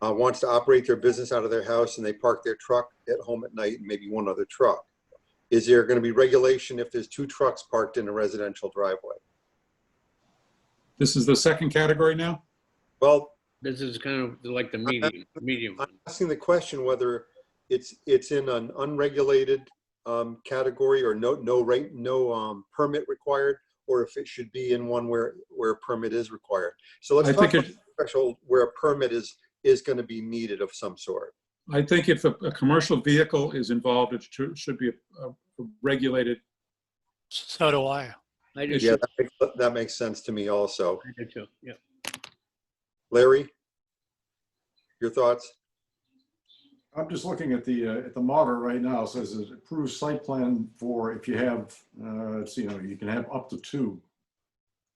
wants to operate their business out of their house and they park their truck at home at night and maybe one other truck? Is there going to be regulation if there's 2 trucks parked in a residential driveway? This is the second category now? Well, This is kind of like the medium I'm one. asking the question whether it's in an unregulated category or no permit required, or if it should be in one where a permit is required. So let's I talk think about the threshold where a permit is going to be needed of some sort. I think if a commercial vehicle is involved, it should be a regulated. So do I. I do Yeah, too. that makes sense to me also. I do too. Yeah. Larry, your thoughts? I'm just looking at the model right now. It says it approves site plan for if you have, let's see, you can have up to 2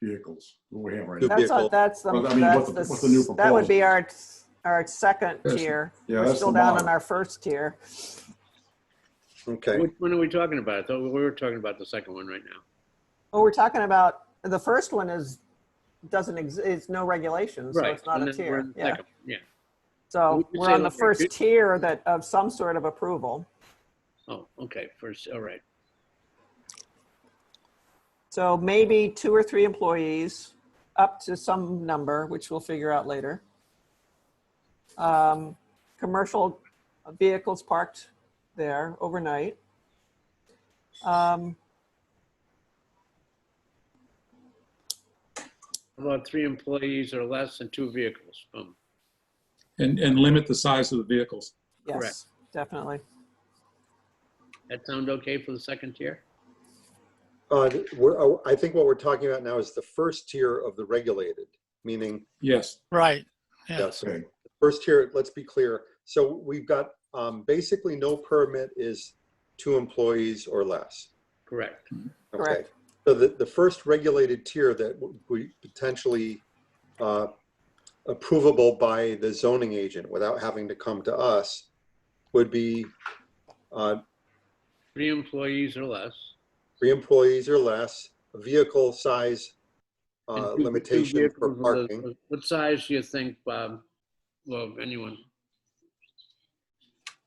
vehicles. What we have right Two now. That's vehicle. the, Well, I mean, that's what's the new that would be proposal? our second Yes. tier. Yeah, We're that's still the down model. on our first tier. Okay. Which one are we talking about? I thought we were talking about the second one right now. Well, we're talking about, the first one doesn't exist, it's no regulations, so Right. it's not and a then we're in tier. the Yeah. second. Yeah. So We could we're say on the like- first tier of some sort of approval. Oh, okay. First, all right. So maybe 2 or 3 employees, up to some number, which we'll figure out later. Commercial vehicles parked there overnight. About 3 employees or less and 2 vehicles. And limit the size of the vehicles. Yes, Correct. definitely. That sound okay for the second tier? I think what we're talking about now is the first tier of the regulated, meaning Yes. Right. Yeah. yes. Okay. First tier, let's be clear. So we've got basically no permit is 2 employees or less. Correct. Okay. Correct. So the first regulated tier that would be potentially approvable by the zoning agent without having to come to us would be 3 employees or less. 3 employees or less, a vehicle size and 2 limitation for vehicles. parking. What size do you think, Bob? Well, anyone?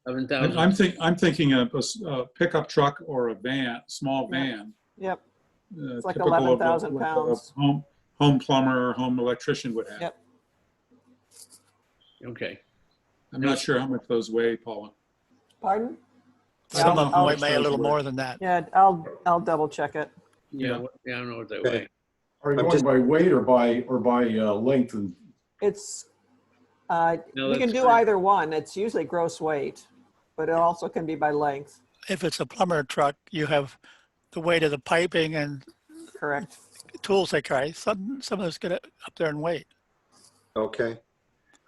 11,000. I'm thinking of a pickup truck or a van, small van. Yep, it's like typical of 11,000 what a pounds. Home plumber or home electrician would have. Yep. Okay. I'm not sure how much those weigh, Paula. Pardon? Yeah, Some I'll- of them I'll- might weigh a little more than that. Yeah, I'll double check it. Yeah. I don't know what they Okay. weigh. Are you I'm going just- by weight or by length? And It's, No, we can that's do fine. either one. It's usually gross weight, but it also can be by length. If it's a plumber truck, you have the weight of the piping and Correct. tools they carry. Some of those get up there in weight. Okay.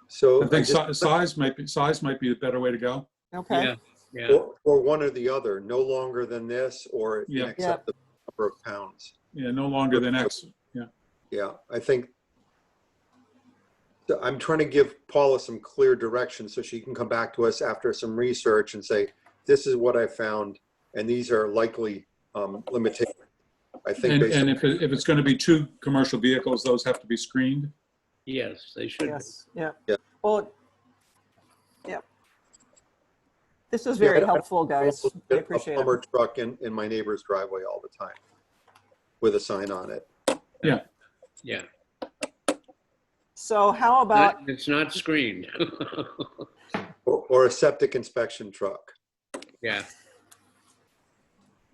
So I think just- size might be a better way to go. Okay. Yeah. Yeah. or one or the other, no longer than this or in Yeah. excess of the number of pounds. Yeah, no longer than X. Yeah. Yeah, I think I'm trying to give Paula some clear direction so she can come back to us after some research and say, this is what I found, and these are likely limitations. I think based And on, if it's going to be 2 commercial vehicles, those have to be screened. Yes, they should. be. Yes, yeah. Yeah. Well, yeah. This is very Yeah, I- helpful, guys. I get a appreciate plumber it. truck in my neighbor's driveway all the time with a sign on it. Yeah. So how about, It's not screened. Or a septic inspection truck. Yeah.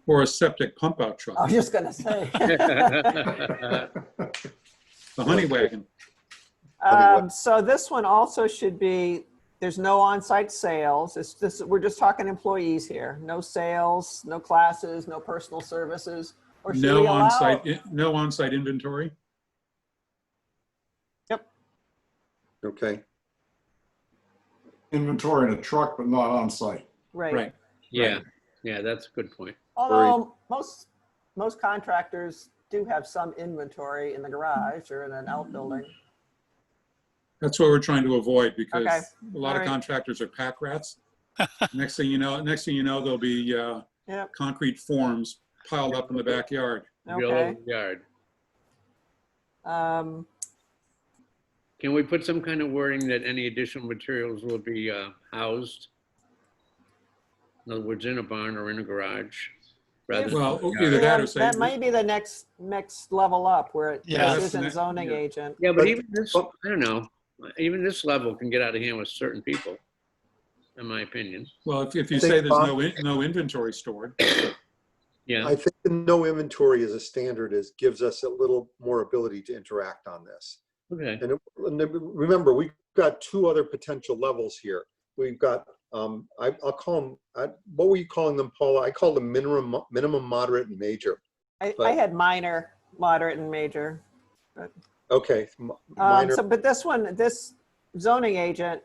Or a septic pump out I truck, was just gonna say. the honey wagon. So this one also should be, there's no on-site sales. It's just, we're just talking employees here. No sales, no classes, no personal services. Or should we No allow? on-site inventory. Okay. inventory in a truck, but not on site. Right. Yeah. Yeah, that's a good point. Although most contractors do have some inventory in the garage or in an outbuilding. That's what we're trying to avoid because Okay. a lot of Alright. contractors are pack rats. Next thing you know, there'll be Yep. concrete forms piled up in the backyard. Be all Okay. over the yard. Um, Can we put some kind of wording that any additional materials will be housed? In other words, in a barn or in a garage? rather than Well, the either yard. that or say. That might be the next level up where Yeah. this isn't That's- zoning yeah. agent. Yeah, but But- even this, I don't know, even this level can get out of hand with certain people, in my opinion. Well, if you I think say there's Bob- no inventory stored, Yeah, I think the no inventory as a standard gives us a little more ability to interact on this. okay. And remember, we've got two other potential levels here. We've got, I'll call them, what were you calling them, Paula? I call them minimum, moderate, and major. I But- had minor, moderate, and major. Okay, minor, But this one, this zoning agent,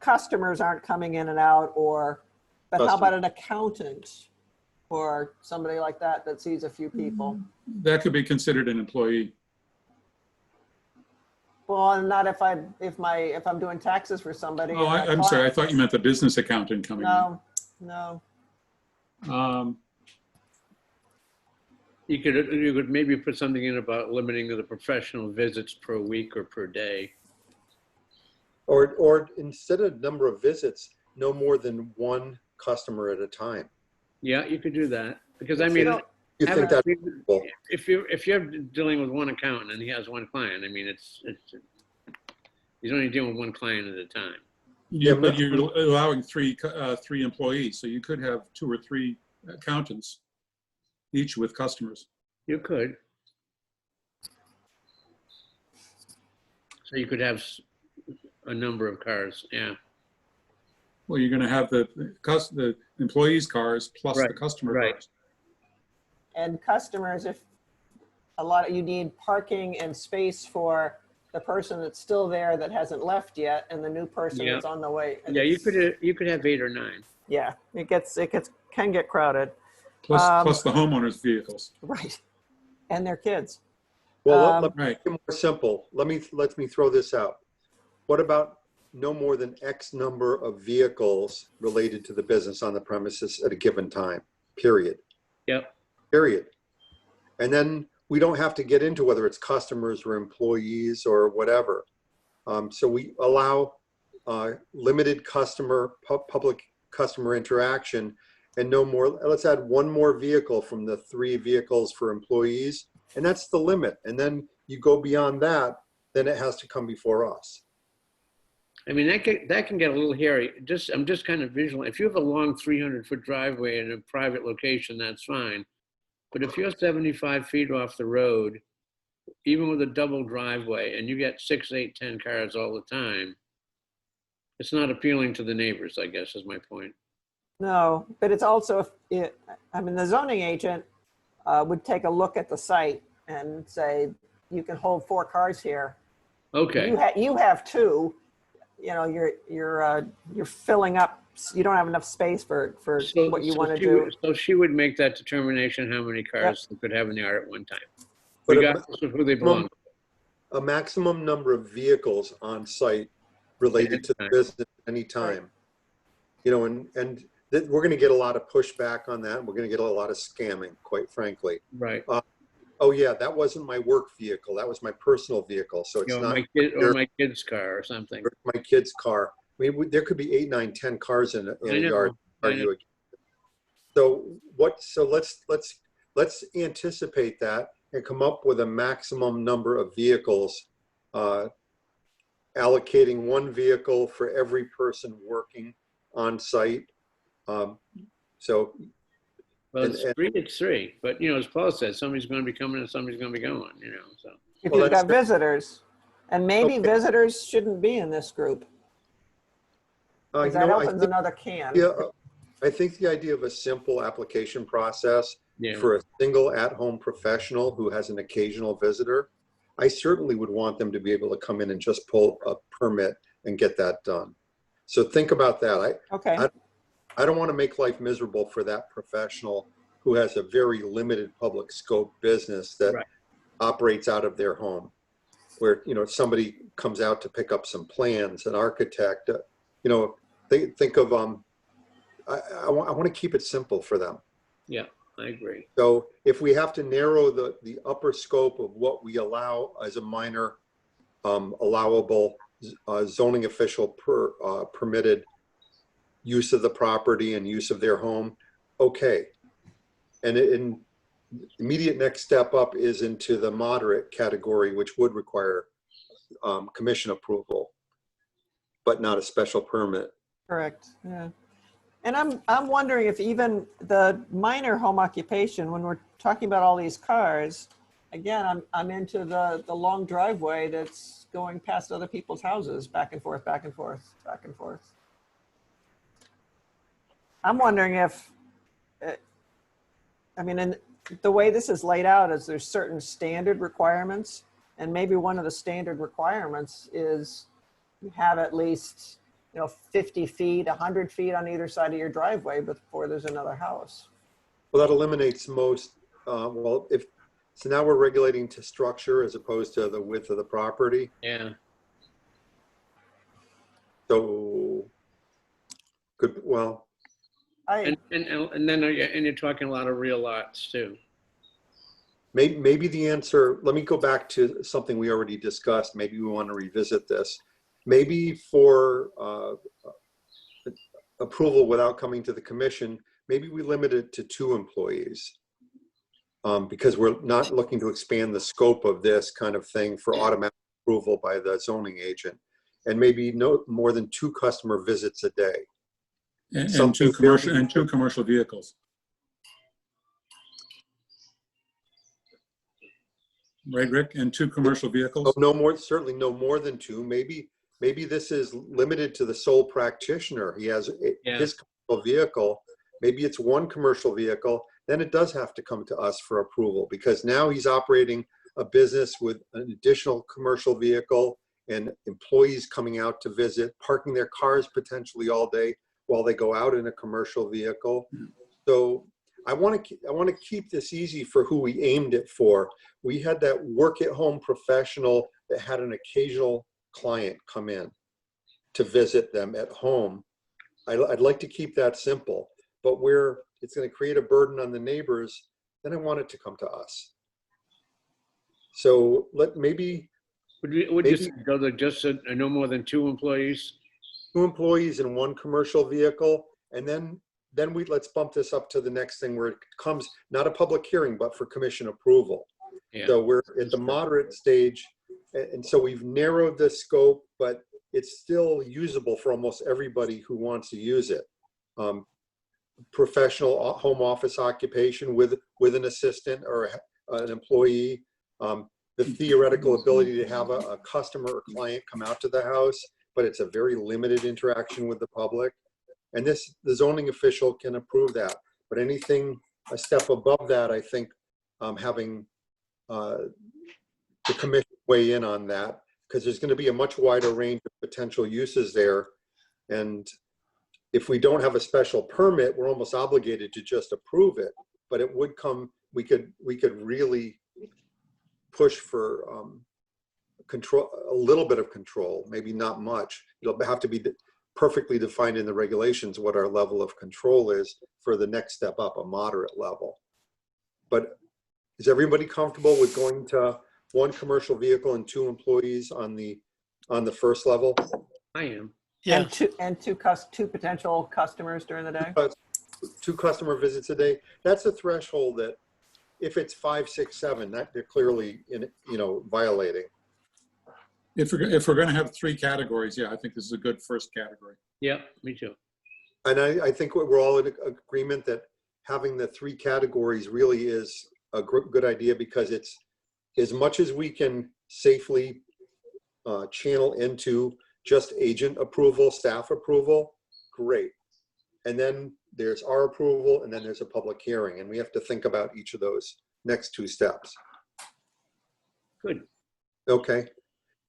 customers aren't coming in and out, but how about an accountant? Or somebody like that that sees a few people? that could be considered an employee. Well, not if I'm doing taxes for somebody. Oh, and I'm sorry, I thought you meant the business accountant coming No, in. You could maybe put something in about limiting the professional visits per week or per day. or instead of number of visits, no more than one customer at a time. Yeah, you could do that, because I You mean, don't- You have think it- that's possible? if you're dealing with one accountant and he has one client, I mean, he's only dealing with one client at a time. Yeah, But you're allowing three employees, so you could have 2 or 3 accountants, each with customers. You could. So you could have a number of cars, yeah. Well, you're gonna have the employees' cars plus the Right, customer right. cars. and customers, if you need parking and space for the person that's still there that hasn't left yet, and the new person Yeah. that's on the way. and Yeah, you it's- could have 8 or 9. Yeah, can get crowded, Plus the homeowners' vehicles. right? And their kids. Well, let me Right. make it more simple. Let me throw this out. What about no more than X number of vehicles related to the business on the premises at a given time, period? Yep. Period. And then we don't have to get into whether it's customers or employees or whatever. So we allow limited public customer interaction and no more, let's add one more vehicle from the 3 vehicles for employees. And that's the limit. And then you go beyond that, then it has to come before us. I mean, that can get a little hairy. I'm just kind of visual. If you have a long 300-foot driveway in a private location, that's fine. But if you're 75 feet off the road, even with a double driveway, and you get 6, 8, 10 cars all the time, it's not appealing to the neighbors, I guess, is my point. No, but it's also, the zoning agent would take a look at the site and say, you can hold 4 cars here. Okay. You have 2, you're filling up, you don't have enough space for what you want to do. So she would make that determination how many cars they could have in the yard at one time, But regardless of who they belong to. a maximum number of vehicles on site related to the business at any time. And we're going to get a lot of pushback on that. We're going to get a lot of scamming, quite frankly. Right. Oh yeah, that wasn't my work vehicle. That was my personal vehicle. So it's not Or my kid's car or something. my kid's car. I mean, there could be 8, 9, 10 cars in a I know, yard. I know. So let's anticipate that and come up with a maximum number of vehicles, allocating 1 vehicle for every person working on site. So Well, And- it's 3, but as Paul said, somebody's going to be coming and somebody's going to be going, so. If Well, you've got that's- visitors, and maybe Okay. visitors shouldn't be in this group, because that opens another can. I think the idea of a simple application process Yeah. for a single at-home professional who has an occasional visitor, I certainly would want them to be able to come in and just pull a permit and get that done. So think about that. Okay, I don't want to make life miserable for that professional who has a very limited public scope business that Right. operates out of their home, where, somebody comes out to pick up some plans, an architect, think of, I want to keep it simple for them. Yeah, I agree. So if we have to narrow the upper scope of what we allow as a minor allowable zoning official permitted use of the property and use of their home, okay. And in immediate next step up is into the moderate category, which would require commission approval, but not a special permit. Correct, yeah. And I'm wondering if even the minor home occupation, when we're talking about all these cars, again, I'm into the long driveway that's going past other people's houses, back and forth, back and forth, back and forth. I'm wondering if, I mean, in the way this is laid out is there's certain standard requirements, and maybe one of the standard requirements is you have at least 50 feet, 100 feet on either side of your driveway before there's another house. Well, that eliminates most, so now we're regulating to structure as opposed to the width of the property. Yeah. So, good, well. And then you're talking a lot of real lots too. Maybe the answer, let me go back to something we already discussed. Maybe we want to revisit this. Maybe for approval without coming to the commission, maybe we limit it to 2 employees because we're not looking to expand the scope of this kind of thing for automatic approval by the zoning agent. And maybe no more than 2 customer visits a day. And two commercial vehicles. Right, Rick? And 2 commercial vehicles? Oh, no more, certainly no more than 2. Maybe this is limited to the sole practitioner. He has his commercial vehicle. Maybe it's 1 commercial vehicle. Then it does have to come to us for approval because now he's operating a business with an additional commercial vehicle and employees coming out to visit, parking their cars potentially all day while they go out in a commercial vehicle. So I want to keep this easy for who we aimed it for. We had that work-at-home professional that had an occasional client come in to visit them at home. I'd like to keep that simple, but where it's going to create a burden on the neighbors, then I want it to come to us. So maybe you say, go to just no more than 2 employees? 2 employees in 1 commercial vehicle, and then let's bump this up to the next thing where it comes, not a public hearing, but for commission approval. Yeah. So we're at the moderate stage, and so we've narrowed the scope, but it's still usable for almost everybody who wants to use it. Professional home office occupation with an assistant or an employee, the theoretical ability to have a customer or client come out to the house, but it's a very limited interaction with the public. And the zoning official can approve that. But anything a step above that, I think having the commission weigh in on that, because there's going to be a much wider range of potential uses there. And if we don't have a special permit, we're almost obligated to just approve it. But it would come, we could really push for control, a little bit of control, maybe not much. It'll have to be perfectly defined in the regulations what our level of control is for the next step up, a moderate level. But is everybody comfortable with going to 1 commercial vehicle and 2 employees on the first level? I am. Yeah. And two potential customers during the day? 2 customer visits a day. That's a threshold that if it's 5, 6, 7, that they're clearly violating. If we're going to have 3 categories, yeah, I think this is a good first category. Yeah, me too. And I think we're all in agreement that having the 3 categories really is a good idea, because it's as much as we can safely channel into just agent approval, staff approval, great. And then there's our approval, and then there's a public hearing, and we have to think about each of those next 2 steps. Good. Okay.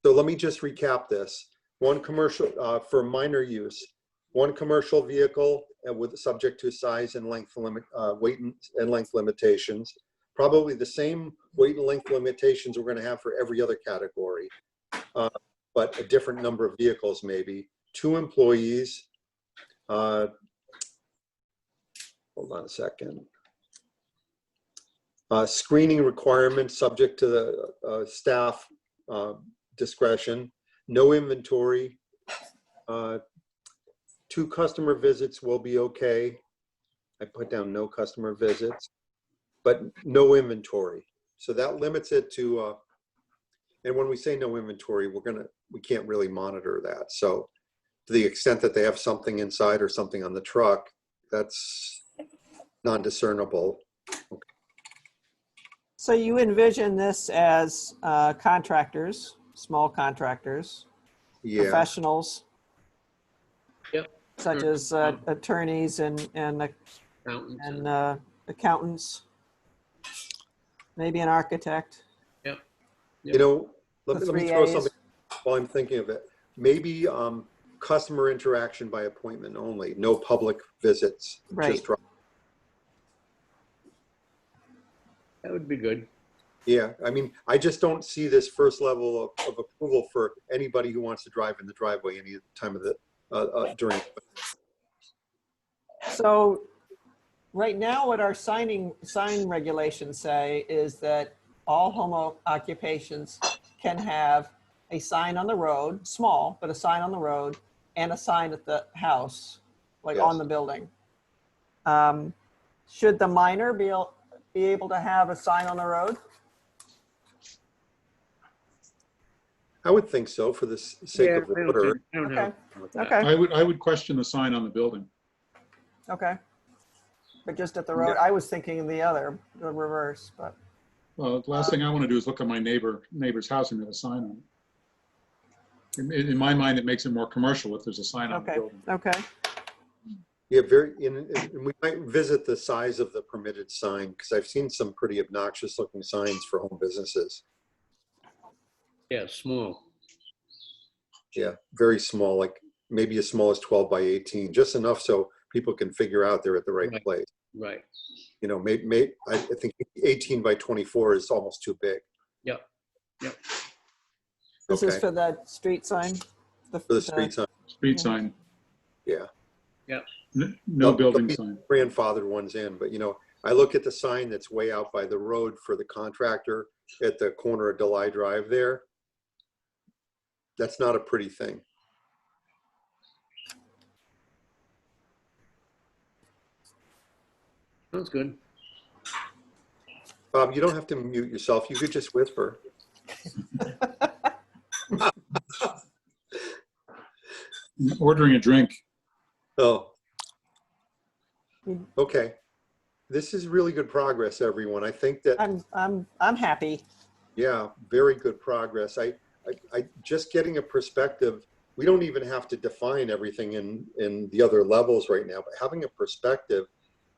So let me just recap this. 1 commercial for minor use, 1 commercial vehicle with subject to size and length weight and length limitations. Probably the same weight and length limitations we're going to have for every other category, but a different number of vehicles maybe. 2 employees. Hold on a second. Screening requirements subject to the staff discretion. No inventory. 2 customer visits will be okay. I put down no customer visits, but no inventory. So that limits it to, and when we say no inventory, we can't really monitor that. So to the extent that they have something inside or something on the truck, that's non-discernible. So you envision this as contractors, small contractors, Yeah, professionals, Yep. such as attorneys and Accountants accountants, maybe an architect. Yep. you know, let The me 3 throw A's. something while I'm thinking of it. Maybe customer interaction by appointment only, no public visits. Right. Just That would be good. Yeah, I mean, I just don't see this first level of approval for anybody who wants to drive in the driveway any time of the, during. So right now, what our sign regulations say is that all home occupations can have a sign on the road, small, but a sign on the road, and a sign at the house, like Yes. on the building. Should the minor be able to have a sign on the road? I would think so for the sake Yeah, of I don't order. think- I don't have a problem with that. Okay, I would question the sign on the building. okay. But just at the road, I was thinking the reverse, but, Well, the last thing I want to do is look at my neighbor's house and have a sign on it. In my mind, it makes it more commercial if there's a sign on the okay, building. okay. Yeah, and we might visit the size of the permitted sign because I've seen some pretty obnoxious looking signs for home businesses. Yeah, small. Yeah, very small, like maybe as small as 12 by 18, just enough so people can figure out they're at the right Right. place. Right. You know, I think 18 by 24 is almost too big. Yep. This is Okay. for the street sign? For the street sign, Street sign. yeah. Yep. No They'll building be sign. grandfathered ones in, but you know, I look at the sign that's way out by the road for the contractor at the corner of Delhi Drive there. That's not a pretty thing. Sounds good. Bob, you don't have to mute yourself. You could just whisper. Ordering a drink. Oh. Okay. This is really good progress, everyone. I think that, I'm happy. yeah, very good progress. I just getting a perspective. We don't even have to define everything in the other levels right now, but having a perspective,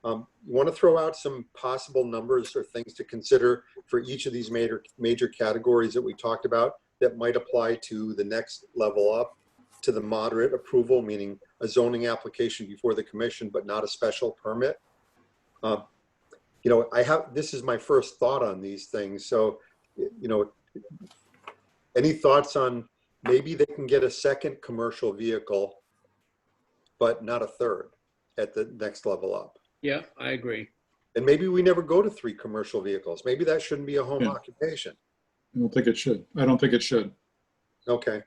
you want to throw out some possible numbers or things to consider for each of these major categories that we talked about that might apply to the next level up, to the moderate approval, meaning a zoning application before the commission, but not a special permit. You know, this is my first thought on these things. So, you know, any thoughts on maybe they can get a second commercial vehicle, but not a third at the next level up? Yeah, I agree. And maybe we never go to 3 commercial vehicles. Maybe that shouldn't be a home Yeah. occupation. I don't think it should. I don't think it should. Okay.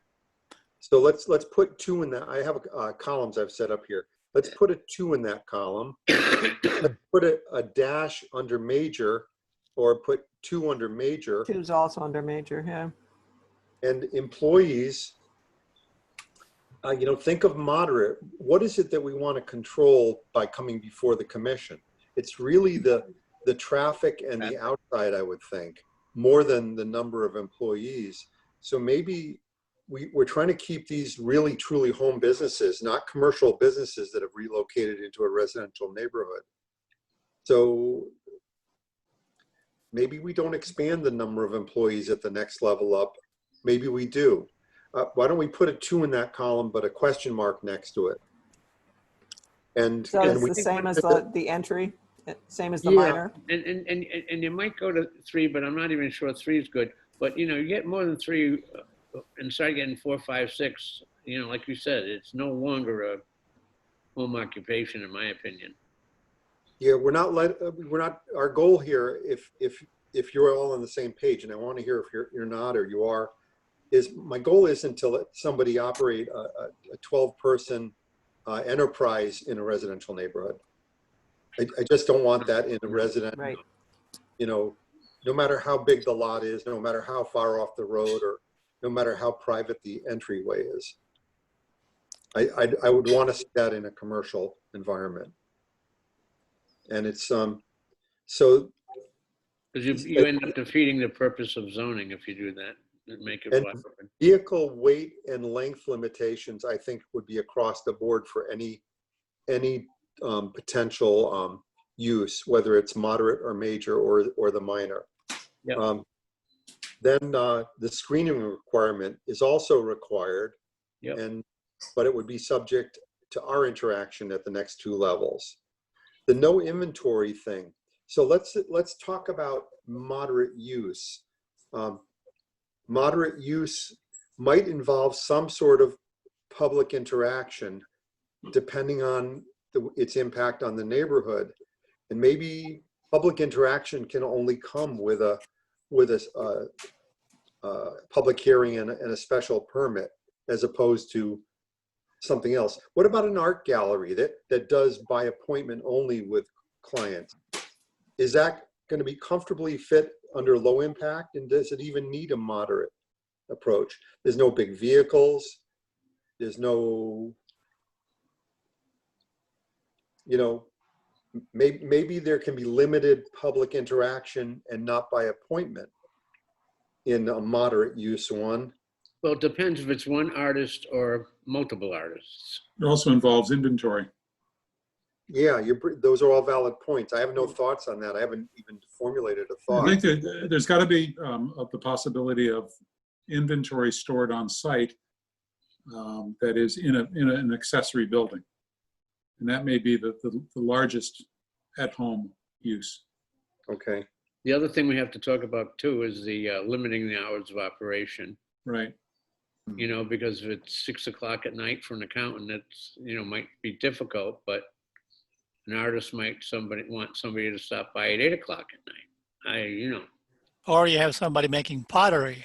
So let's put 2 in that. I have columns I've set up here. Let's put a 2 in that column. Let's put a dash under major, or put 2 under major. Two's also under major, yeah. And employees, you know, think of moderate. What is it that we want to control by coming before the commission? It's really the traffic and the outside, I would think, more than the number of employees. So maybe we're trying to keep these really truly home businesses, not commercial businesses that have relocated into a residential neighborhood. So maybe we don't expand the number of employees at the next level up. Maybe we do. Why don't we put a 2 in that column, but a question mark next to it? And, So and it's we the same as the entry, same as the Yeah. minor? And you might go to 3, but I'm not even sure 3 is good. But, you know, you get more than 3 and start getting 4, 5, 6, you know, like you said, it's no longer a home occupation, in my opinion. Yeah, we're not, our goal here, if you're all on the same page, and I want to hear if you're not or you are, is my goal isn't to let somebody operate a 12-person enterprise in a residential neighborhood. I just don't want that in a resident, Right. you know, no matter how big the lot is, no matter how far off the road, or no matter how private the entryway is. I would want to see that in a commercial environment. And it's, so. Because you end up defeating the purpose of zoning if you do that and make it And wide. vehicle weight and length limitations, I think, would be across the board for any potential use, whether it's moderate or major or the minor. Yep. Then the screening requirement is also required, Yep. but it would be subject to our interaction at the next two levels. The no inventory thing. So let's talk about moderate use. Moderate use might involve some sort of public interaction, depending on its impact on the neighborhood. And maybe public interaction can only come with a public hearing and a special permit, as opposed to something else. What about an art gallery that does by appointment only with clients? Is that going to be comfortably fit under low impact, and does it even need a moderate approach? There's no big vehicles. There's no, you know, maybe there can be limited public interaction and not by appointment in a moderate use one. Well, it depends if it's one artist or multiple artists. It also involves inventory. Yeah, those are all valid points. I have no thoughts on that. I haven't even formulated a I thought. think that there's got to be the possibility of inventory stored on site that is in an accessory building. And that may be the largest at-home use. Okay. The other thing we have to talk about too is the limiting the hours of operation. Right. You know, because if it's 6 o'clock at night for an accountant, that's, you know, might be difficult, but an artist might want somebody to stop by at 8 o'clock at night. You know. Or you have somebody making pottery.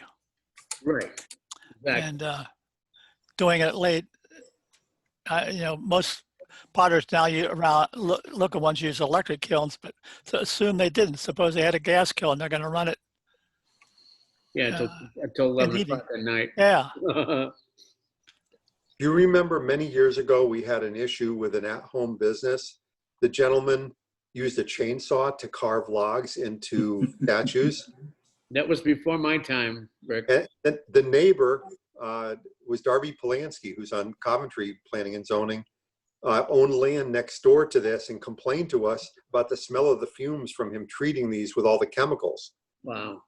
Right. Exactly. And doing it late. You know, most potters now local ones use electric kilns, but to assume they didn't. Suppose they had a gas kiln, they're going to run it. Yeah, until 11 o'clock at night. Yeah. You remember many years ago, we had an issue with an at-home business. The gentleman used a chainsaw to carve logs into statues. That was before my time, Rick. And the neighbor was Darby Polanski, who's on Coventry Planning and Zoning, owned land next door to this and complained to us about the smell of the fumes from him treating these with all the chemicals. Wow.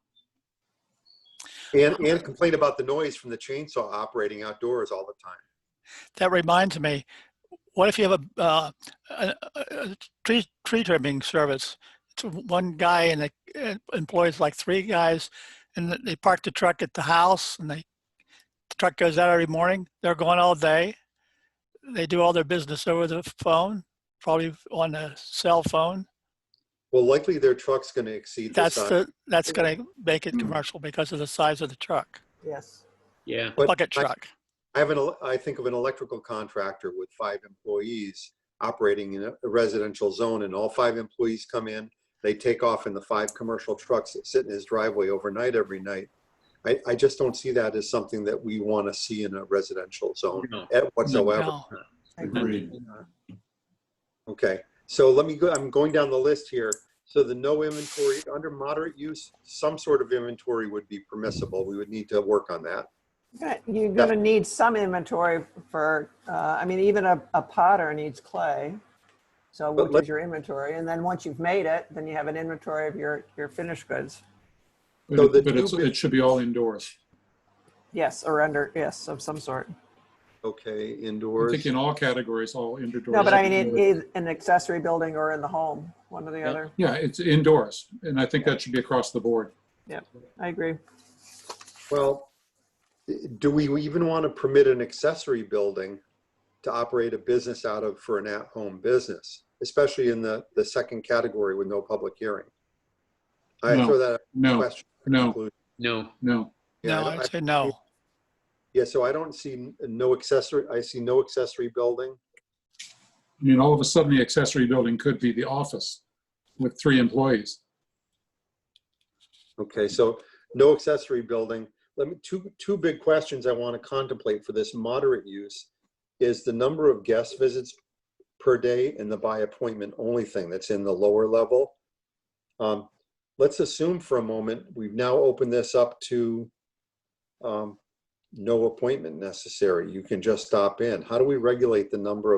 And complained about the noise from the chainsaw operating outdoors all the time. That reminds me, what if you have a tree trimming service? It's one guy and it employs like 3 guys, and they park the truck at the house, and the truck goes out every morning. They're going all day. They do all their business over the phone, probably on a cell phone. Well, likely their truck's going to exceed the size. That's going to make it commercial because of the size of the truck. Yes. Yeah. But Bucket truck. I think of an electrical contractor with 5 employees operating in a residential zone, and all 5 employees come in. They take off in the 5 commercial trucks that sit in his driveway overnight every night. I just don't see that as something that we want to see in a residential zone whatsoever. No. Agreed. Okay, so I'm going down the list here. So the no inventory, under moderate use, some sort of inventory would be permissible. We would need to work on that. You're going to need some inventory for, I mean, even a potter needs clay. So which is your inventory. And then once you've made it, then you have an inventory of your finished goods. So But it should be all indoors. Yes, or under, yes, of some sort. Okay, I indoors. think in all categories, all indoors. No, but I mean, in an accessory building or in the home, one or the other. Yeah, it's indoors. And I think that should be across the board. Yeah, I agree. Well, do we even want to permit an accessory building to operate a business out of for an at-home business? especially in the second category with no public hearing? I No. throw that No, question. no, No. no. Yeah, No, I'd say no. Yeah, so I don't see no accessory, I see no accessory building. I mean, all of a sudden, the accessory building could be the office with 3 employees. Okay, so no accessory building. Let me, two big questions I want to contemplate for this moderate use is the number of guest visits per day and the by appointment only thing that's in the lower level. Let's assume for a moment, we've now opened this up to no appointment necessary. You can just stop in. How do we regulate the number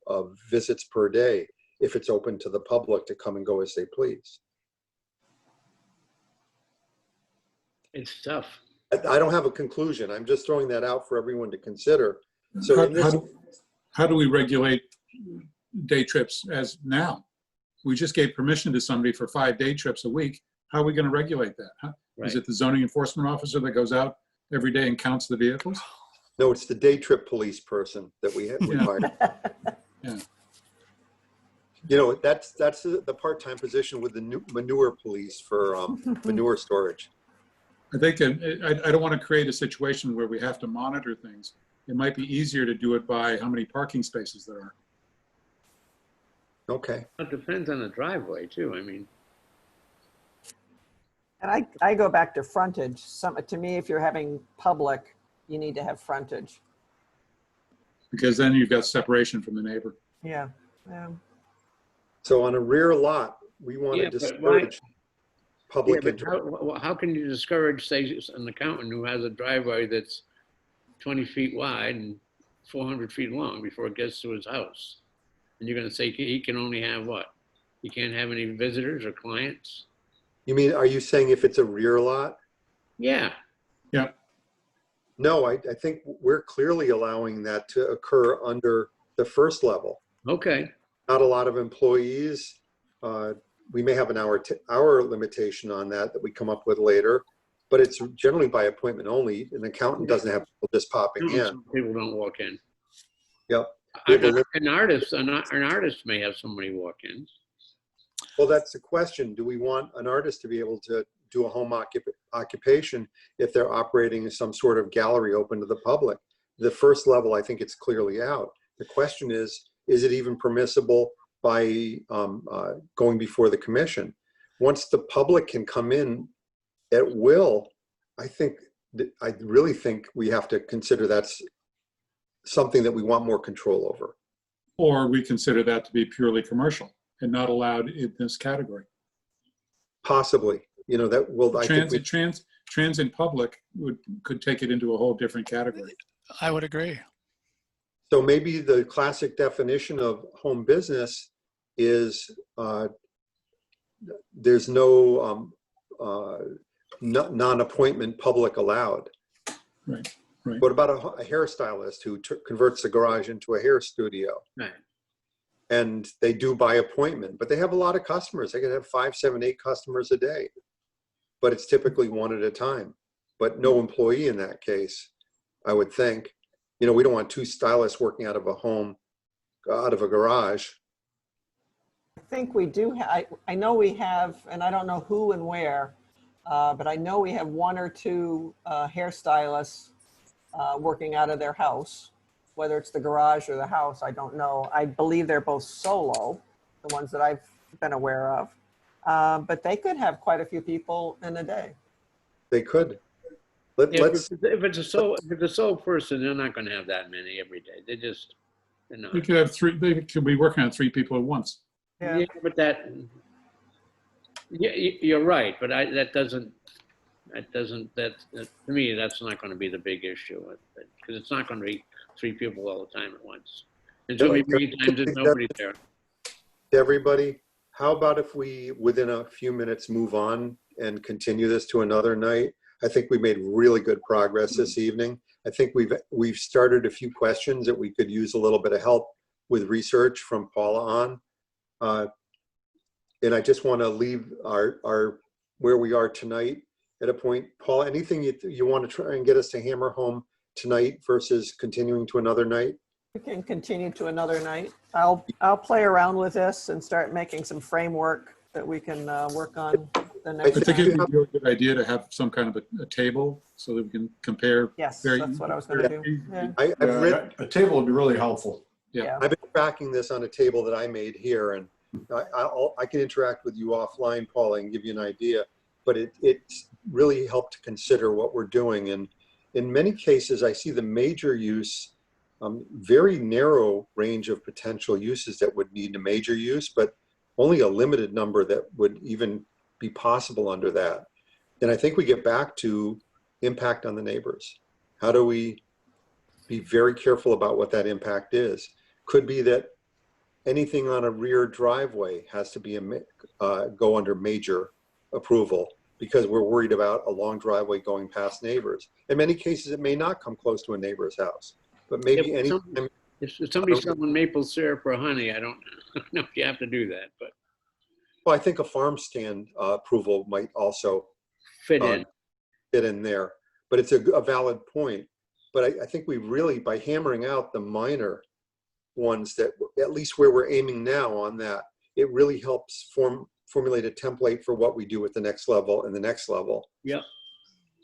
of visits per day if it's open to the public to come and go as they please? It's tough. I don't have a conclusion. I'm just throwing that out for everyone to consider. So in this, How do we regulate day trips as now? We just gave permission to somebody for 5 day trips a week. How are we going to regulate that? Huh? Right. Is it the zoning enforcement officer that goes out every day and counts the vehicles? no, it's the day trip police person that we have Yeah. hired. Yeah. You know, that's the part-time position with the manure police for manure storage. I think I don't want to create a situation where we have to monitor things. It might be easier to do it by how many parking spaces there are. Okay. It depends on the driveway too. I mean, And I go back to frontage. To me, if you're having public, you need to have frontage. Because then you've got separation from the neighbor. Yeah. Yeah. So on a rear lot, we want Yeah, to but why- discourage public yeah, interest. but how can you discourage, say, an accountant who has a driveway that's 20 feet wide and 400 feet long before it gets to his house? And you're going to say he can only have what? He can't have any visitors or clients? You mean, are you saying if it's a rear lot? Yeah. No, I think we're clearly allowing that to occur under the first level. Okay. Not a lot of employees. We may have an hour limitation on that we come up with later, but it's generally by appointment only. An accountant doesn't have people just popping in. Some people don't walk in. Yep. An artist may have somebody walk in. Well, that's the question. Do we want an artist to be able to do a home occupation if they're operating some sort of gallery open to the public? The first level, I think it's clearly out. The question is it even permissible by going before the commission? Once the public can come in at will, I really think we have to consider that's something that we want more control over. Or we consider that to be purely commercial and not allowed in this category. Possibly, you know, that will, I think Transit public could take it into a whole different category. I would agree. so maybe the classic definition of home business is there's no non-appointment public allowed. Right, right. What about a hairstylist who converts the garage into a hair studio? Right. And they do by appointment, but they have a lot of customers. They can have 5, 7, 8 customers a day, but it's typically one at a time, but no employee in that case, I would think. You know, we don't want 2 stylists working out of a home, out of a garage. I think we do. I know we have, and I don't know who and where, but I know we have 1 or 2 hairstylists working out of their house. Whether it's the garage or the house, I don't know. I believe they're both solo, the ones that I've been aware of. But they could have quite a few people in a day. They could. If it's a sole person, they're not going to have that many every day. They're not. They could have 3, they could be working on 3 people at once. Yeah. Yeah, but you're right, but to me, that's not going to be the big issue, because it's not going to be 3 people all the time at once. And so many times there's nobody there. Everybody, how about if we, within a few minutes, move on and continue this to another night? I think we made really good progress this evening. I think we've started a few questions that we could use a little bit of help with research from Paula on. And I just want to leave our where we are tonight at a point. Paula, anything you want to try and get us to hammer home tonight versus continuing to another night? We can continue to another night. I'll play around with this and start making some framework that we can work on the I next think time. it'd be a really good idea to have some kind of a table so that we can compare. Yes, very- that's what I was gonna do. Yeah. I've Yeah, written, a table would be really helpful. Yeah. I've been tracking this on a table that I made here, and I can interact with you offline, Paula, and give you an idea. But it's really helped to consider what we're doing. And in many cases, I see the major use, very narrow range of potential uses that would need a major use, but only a limited number that would even be possible under that. And I think we get back to impact on the neighbors. How do we be very careful about what that impact is? Could be that anything on a rear driveway has to be go under major approval because we're worried about a long driveway going past neighbors. In many cases, it may not come close to a neighbor's house, but maybe Yeah, anytime. If somebody's selling maple syrup or honey, I don't know if you have to do that, but Well, I think a farm stand approval might also fit in. fit in there, but it's a valid point. But I think we really, by hammering out the minor ones that, at least where we're aiming now on that, it really helps formulate a template for what we do at the next level and the next level. Yep.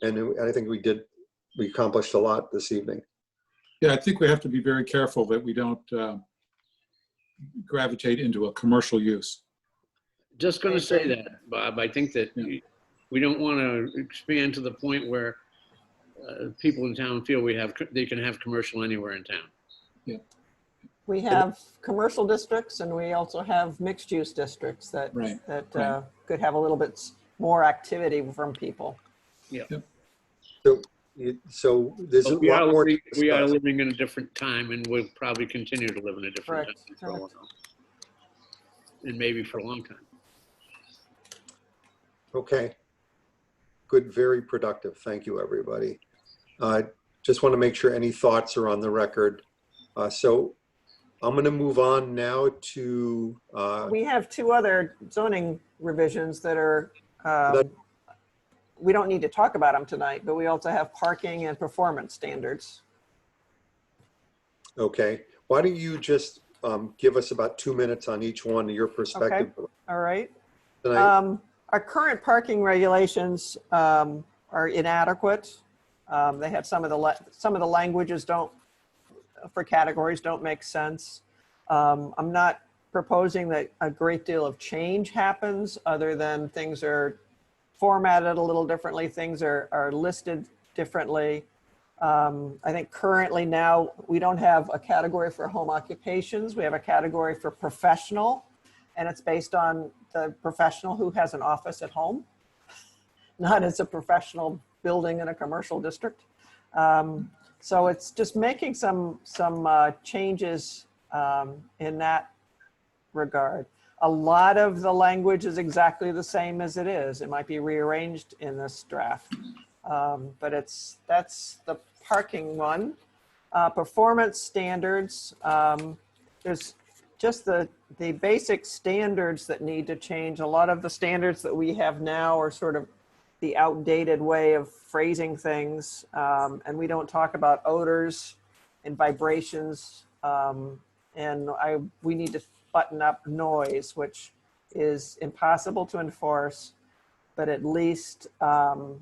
And I think we accomplished a lot this evening. Yeah, I think we have to be very careful that we don't gravitate into a commercial use. Just going to say that, Bob. I think that Yeah. we don't want to expand to the point where people in town feel they can have commercial anywhere in town. We have commercial districts and we also have mixed use districts that, Right. that could have a little bit more activity from people. So there's a But we are lot more. to discuss. living in a different time, and we'll probably continue to live in a different Correct, time for a while. And maybe for a long time. Okay. Good, very productive. Thank you, everybody. Just want to make sure any thoughts are on the record. So I'm going to move on now to, We have two other zoning revisions that are, That- we don't need to talk about them tonight, but we also have parking and performance standards. okay. Why don't you just give us about 2 minutes on each one, your perspective All right. tonight? Our current parking regulations are inadequate. They have some of the languages for categories don't make sense. I'm not proposing that a great deal of change happens other than things are formatted a little differently. Things are listed differently. I think currently now we don't have a category for home occupations. We have a category for professional, and it's based on the professional who has an office at home, not as a professional building in a commercial district. So it's just making some changes in that regard. A lot of the language is exactly the same as it is. It might be rearranged in this draft, but that's the parking one. Performance standards, there's just the basic standards that need to change. A lot of the standards that we have now are sort of the outdated way of phrasing things, and we don't talk about odors and vibrations, and we need to button up noise, which is impossible to enforce, but at least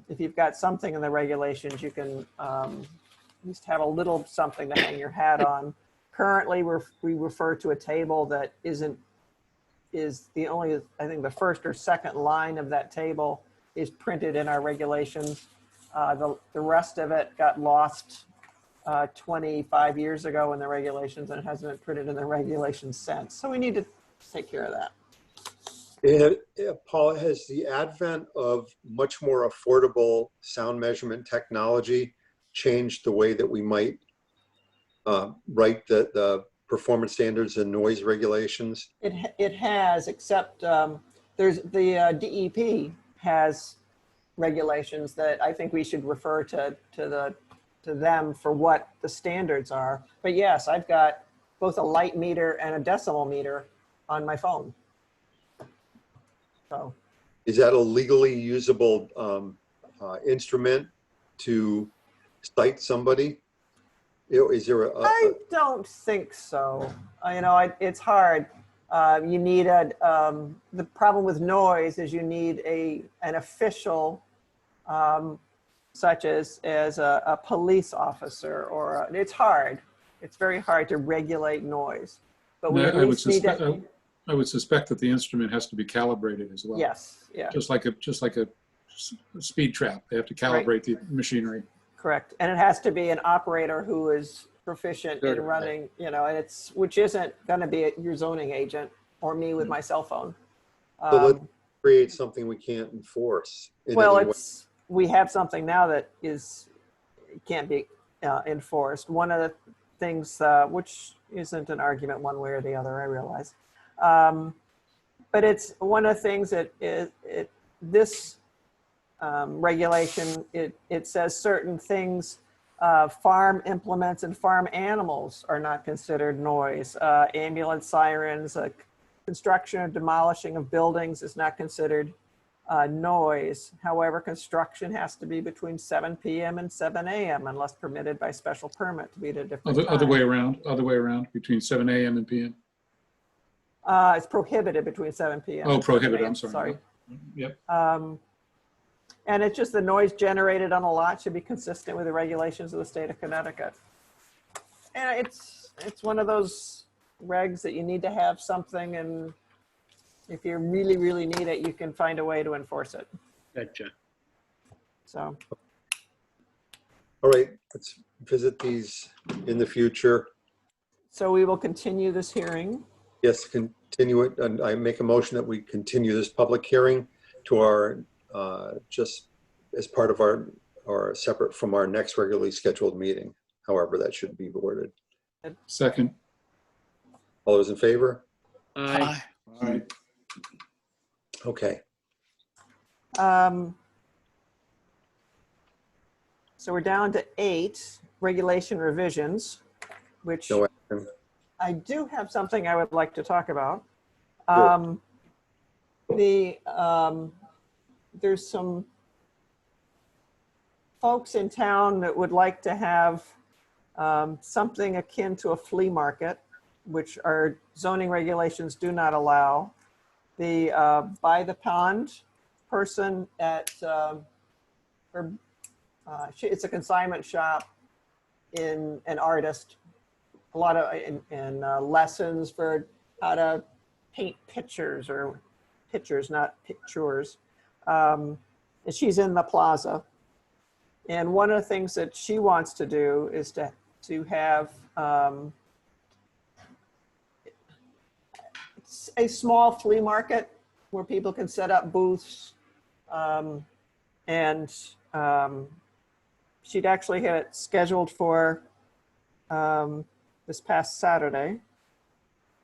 if you've got something in the regulations, you can at least have a little something to hang your hat on. Currently, we refer to a table that is the only, I think the first or second line of that table is printed in our regulations. The rest of it got lost 25 years ago in the regulations, and it hasn't been printed in the regulations since. So we need to take care of that. Paul, has the advent of much more affordable sound measurement technology changed the way that we might write the performance standards and noise regulations? It has, except there's the DEP has regulations that I think we should refer to them for what the standards are. But yes, I've got both a light meter and a decimal meter on my phone. So Is that a legally usable instrument to cite somebody? Is there I don't think so. It's hard. You need the problem with noise is you need an official, such as a police officer it's hard. It's very hard to regulate noise. But we at least need to. I would suspect that the instrument has to be calibrated as well. Yes, yeah. Just like a speed trap. They have to calibrate the machinery. Correct. And it has to be an operator who is proficient in running, and which isn't going to be your zoning agent or me with my cell phone. So let's create something we can't enforce. We have something now that can't be enforced. One of the things, which isn't an argument one way or the other, I realize. But it's one of the things that this regulation, it says certain things, farm implements and farm animals are not considered noise. Ambulance sirens, construction or demolishing of buildings is not considered noise. However, construction has to be between 7 p.m. and 7 a.m. unless permitted by special permit to be at a different time. Other way around, between 7 a.m. and p.m. It's prohibited between 7 p.m. Oh, and 7 prohibited, a.m. I'm sorry. Yep. And it's just the noise generated on a lot should be consistent with the regulations of the state of Connecticut. And it's one of those regs that you need to have something, and if you really, really need it, you can find a way to enforce it. Gotcha. So. All right, let's visit these in the future. So we will continue this hearing. Yes, continue it. And I make a motion that we continue this public hearing to our, just as part of our separate from our next regularly scheduled meeting. However, that should be worded. Second. All those in favor? Aye. All right. Okay. So we're down to 8 regulation revisions, which No action. I do have something I would like to talk about. Sure. There's some folks in town that would like to have something akin to a flea market, which our zoning regulations do not allow. The By the Pond person at, it's a consignment shop in an artist, a lot of in lessons for how to paint pictures, not pictures. And she's in the plaza. And one of the things that she wants to do is to have a small flea market where people can set up booths. And she'd actually had it scheduled for this past Saturday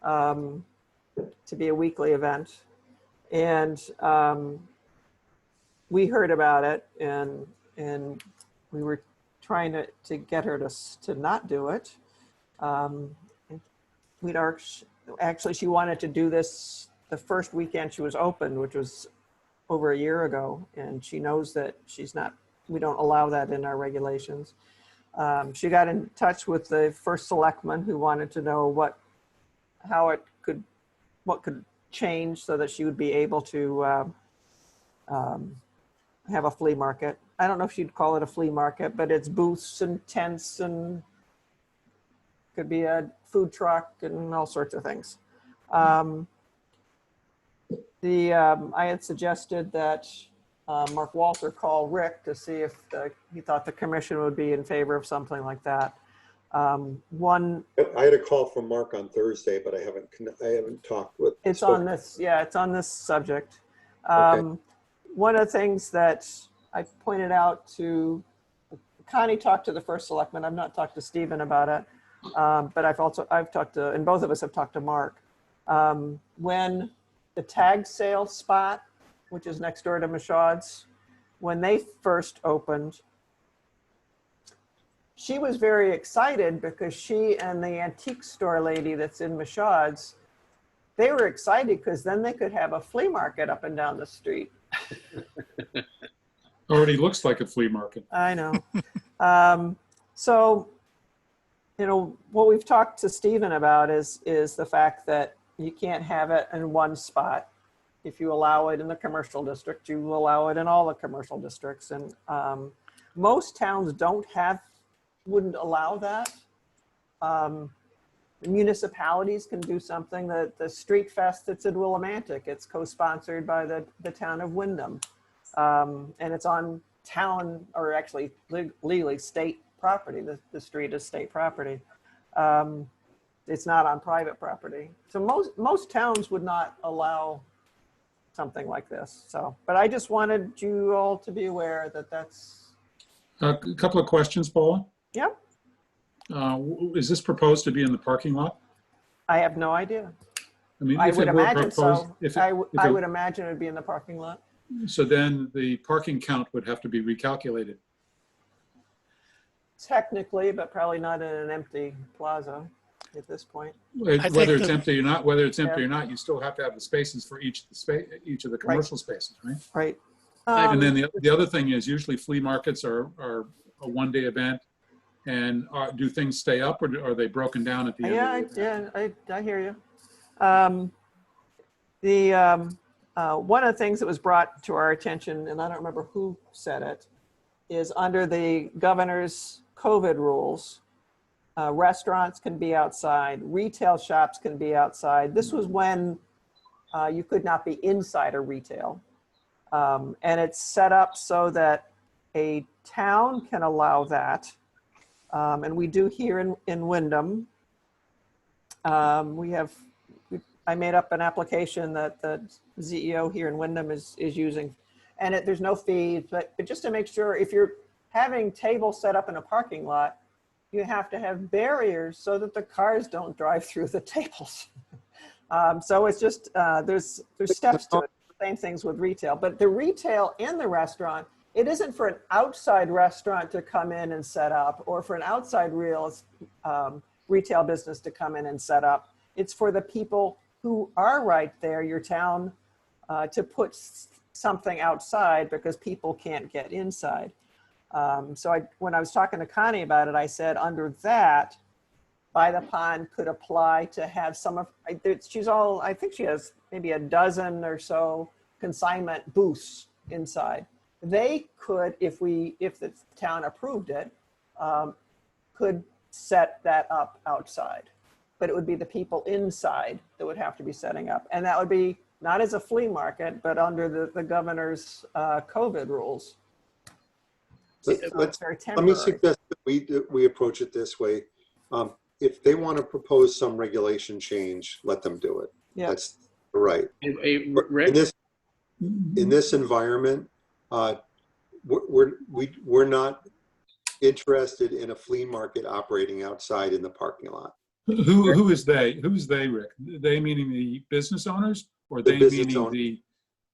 to be a weekly event. And we heard about it, and we were trying to get her to not do it. Actually, she wanted to do this the first weekend she was open, which was over a year ago, and she knows that we don't allow that in our regulations. She got in touch with the first selectman who wanted to know what could change so that she would be able to have a flea market. I don't know if she'd call it a flea market, but it's booths and tents and could be a food truck and all sorts of things. I had suggested that Mark Walter call Rick to see if he thought the commission would be in favor of something like that. I had a call from Mark on Thursday, but I haven't talked with. It's on this subject. Okay. One of the things that I pointed out to Connie, talked to the first selectman. I've not talked to Stephen about it, but I've talked to, and both of us have talked to Mark. When the tag sale spot, which is next door to Michaud's, when they first opened, she was very excited because she and the antique store lady that's in Michaud's, they were excited because then they could have a flea market up and down the street. Already looks like a flea market. I know. So what we've talked to Stephen about is the fact that you can't have it in one spot. If you allow it in the commercial district, you allow it in all the commercial districts. And most towns wouldn't allow that. The municipalities can do something. The Street Fest that's in Willimantic, it's co-sponsored by the town of Wyndham. And it's on town, or actually legally state property. The street is state property. It's not on private property. So most towns would not allow something like this. So, but I just wanted you all to be aware that that's. A couple of questions, Paula. Yep. Is this proposed to be in the parking lot? I have no idea. I mean, I if would it were imagine proposed, so. I would imagine it would be in the parking lot. so then the parking count would have to be recalculated. Technically, but probably not in an empty plaza at this point. Whether it's empty or not, you still have to have the spaces for each of the commercial spaces, right? Right. And then the other thing is usually flea markets are a one-day event, and do things stay up, or are they broken down at the end? I hear you. One of the things that was brought to our attention, and I don't remember who said it, is under the governor's COVID rules, restaurants can be outside, retail shops can be outside. This was when you could not be inside a retail. And it's set up so that a town can allow that. And we do here in Wyndham. I made up an application that the CEO here in Wyndham is using, and there's no fees, but just to make sure, if you're having tables set up in a parking lot, you have to have barriers so that the cars don't drive through the tables. So it's just, there's steps to it. Same things with retail, but the retail and the restaurant, it isn't for an outside restaurant to come in and set up, or for an outside retail business to come in and set up. It's for the people who are right there, your town, to put something outside because people can't get inside. So when I was talking to Connie about it, I said under that, By the Pond could apply to have some of, I think she has maybe a dozen or so consignment booths inside. They could, if the town approved it, could set that up outside. But it would be the people inside that would have to be setting up. And that would be not as a flea market, but under the governor's COVID rules. Let me suggest that we approach it this way. If they want to propose some regulation change, let them do it. Yeah. That's right. In this environment, we're not interested in a flea market operating outside in the parking lot. Who is they? Who's they, Rick? They meaning the business owners, or they meaning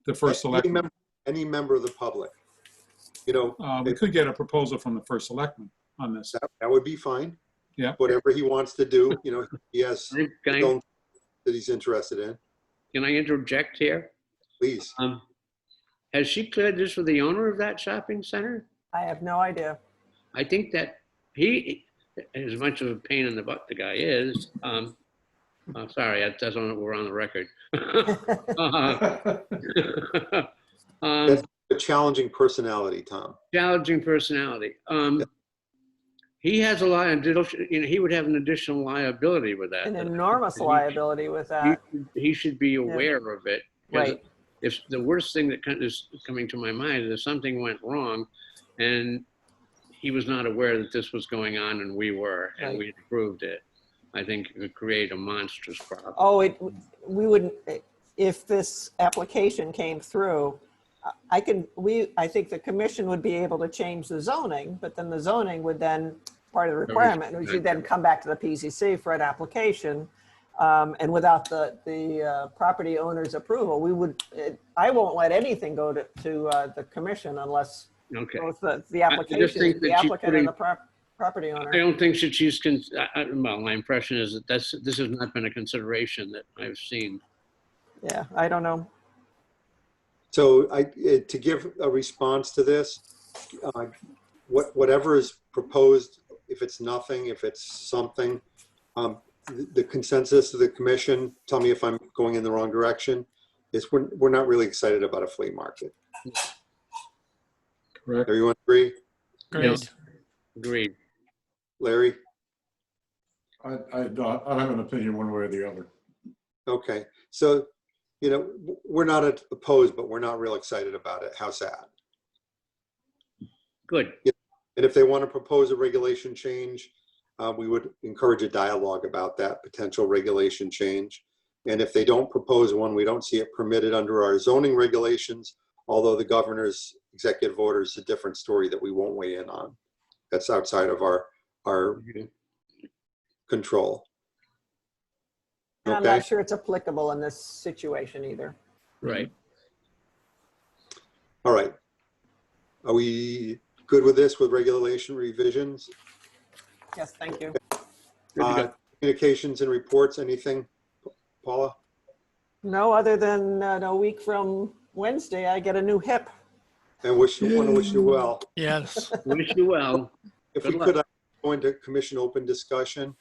the first selectman? Any member of the public. We could get a proposal from the first selectman on this. That would be fine. Yeah. Whatever he wants to do, he has that he's interested in. Can I interject here? Please. Has she cleared this with the owner of that shopping center? I have no idea. I think that he, as much of a pain in the butt the guy is, sorry, that's on, we're on the record. That's a challenging personality, Tom. Challenging personality. He has a liability, he would have an additional liability with that. An enormous liability with that. He should be aware of it. Right. If the worst thing that is coming to my mind is if something went wrong and he was not aware that this was going on and we were, and we approved it, I think it would create a monstrous problem. Oh, we wouldn't, if this application came through, I think the commission would be able to change the zoning, but then the zoning would then, part of the requirement, would you then come back to the PCC for an application, and without the property owner's approval, I won't let anything go to the commission unless both the application, the applicant and the property owner. I don't think that she's, well, my impression is that this has not been a consideration that I've seen. Yeah, I don't know. So to give a response to this, whatever is proposed if it's nothing, if it's something. The consensus of the commission, tell me if I'm going in the wrong direction, is we're not really excited about a flea market. Correct. Everyone agree? Agreed. Yes. Agreed. Larry? I don't have an opinion one way or the other. Okay, so, you know, we're not opposed, but we're not real excited about it. How's that? Good. And if they want to propose a regulation change, we would encourage a dialogue about that potential regulation change. And if they don't propose one, we don't see it permitted under our zoning regulations, although the governor's executive order is a different story that we won't weigh in on. That's outside of our control. And I'm Okay, not sure it's applicable in this situation either. Right. all right. Are we good with this, with regulation revisions? Yes, thank you. Good to go. Communications and reports, anything, Paula? No, other than a week from Wednesday, I get a new hip. And want to wish you well. Yes. Wish you well. If Good we luck. could, I'd go into commission open discussion,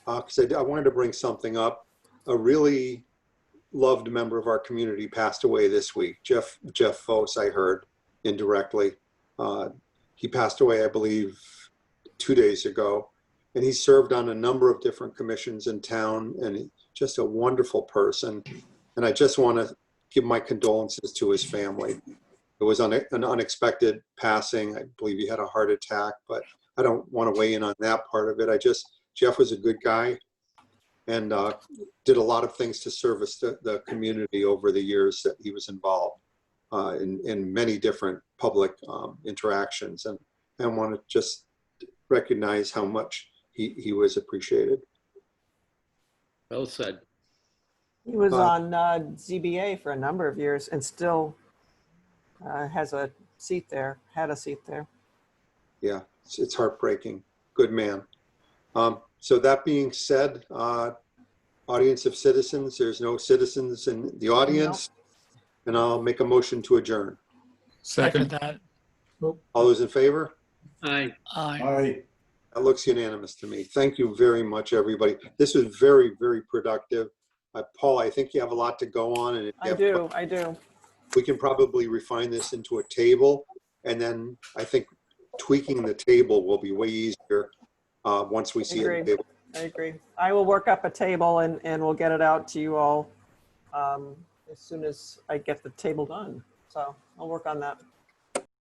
because I wanted to bring something up. A really loved member of our community passed away this week, Jeff Foss, I heard indirectly. He passed away, I believe, 2 days ago, and he served on a number of different commissions in town, and just a wonderful person. And I just want to give my condolences to his family. It was an unexpected passing. I believe he had a heart attack, but I don't want to weigh in on that part of it. Jeff was a good guy and did a lot of things to service the community over the years that he was involved in many different public interactions. And I want to just recognize how much he was appreciated. Well said. He was on ZBA for a number of years and still has a seat there, had a seat there. Yeah, it's heartbreaking. Good man. So that being said, audience of citizens, there's no citizens in the audience, and I'll make a motion to adjourn. Second Second. that. All those in favor? Aye. Aye. That looks unanimous to me. Thank you very much, everybody. This was very, very productive. Paul, I think you have a lot to go on, and if you I have- do. we can probably refine this into a table, and then I think tweaking the table will be way easier once we see it. Agreed. I agree. I will work up a table and we'll get it out to you all as soon as I get the table done. So I'll work on that.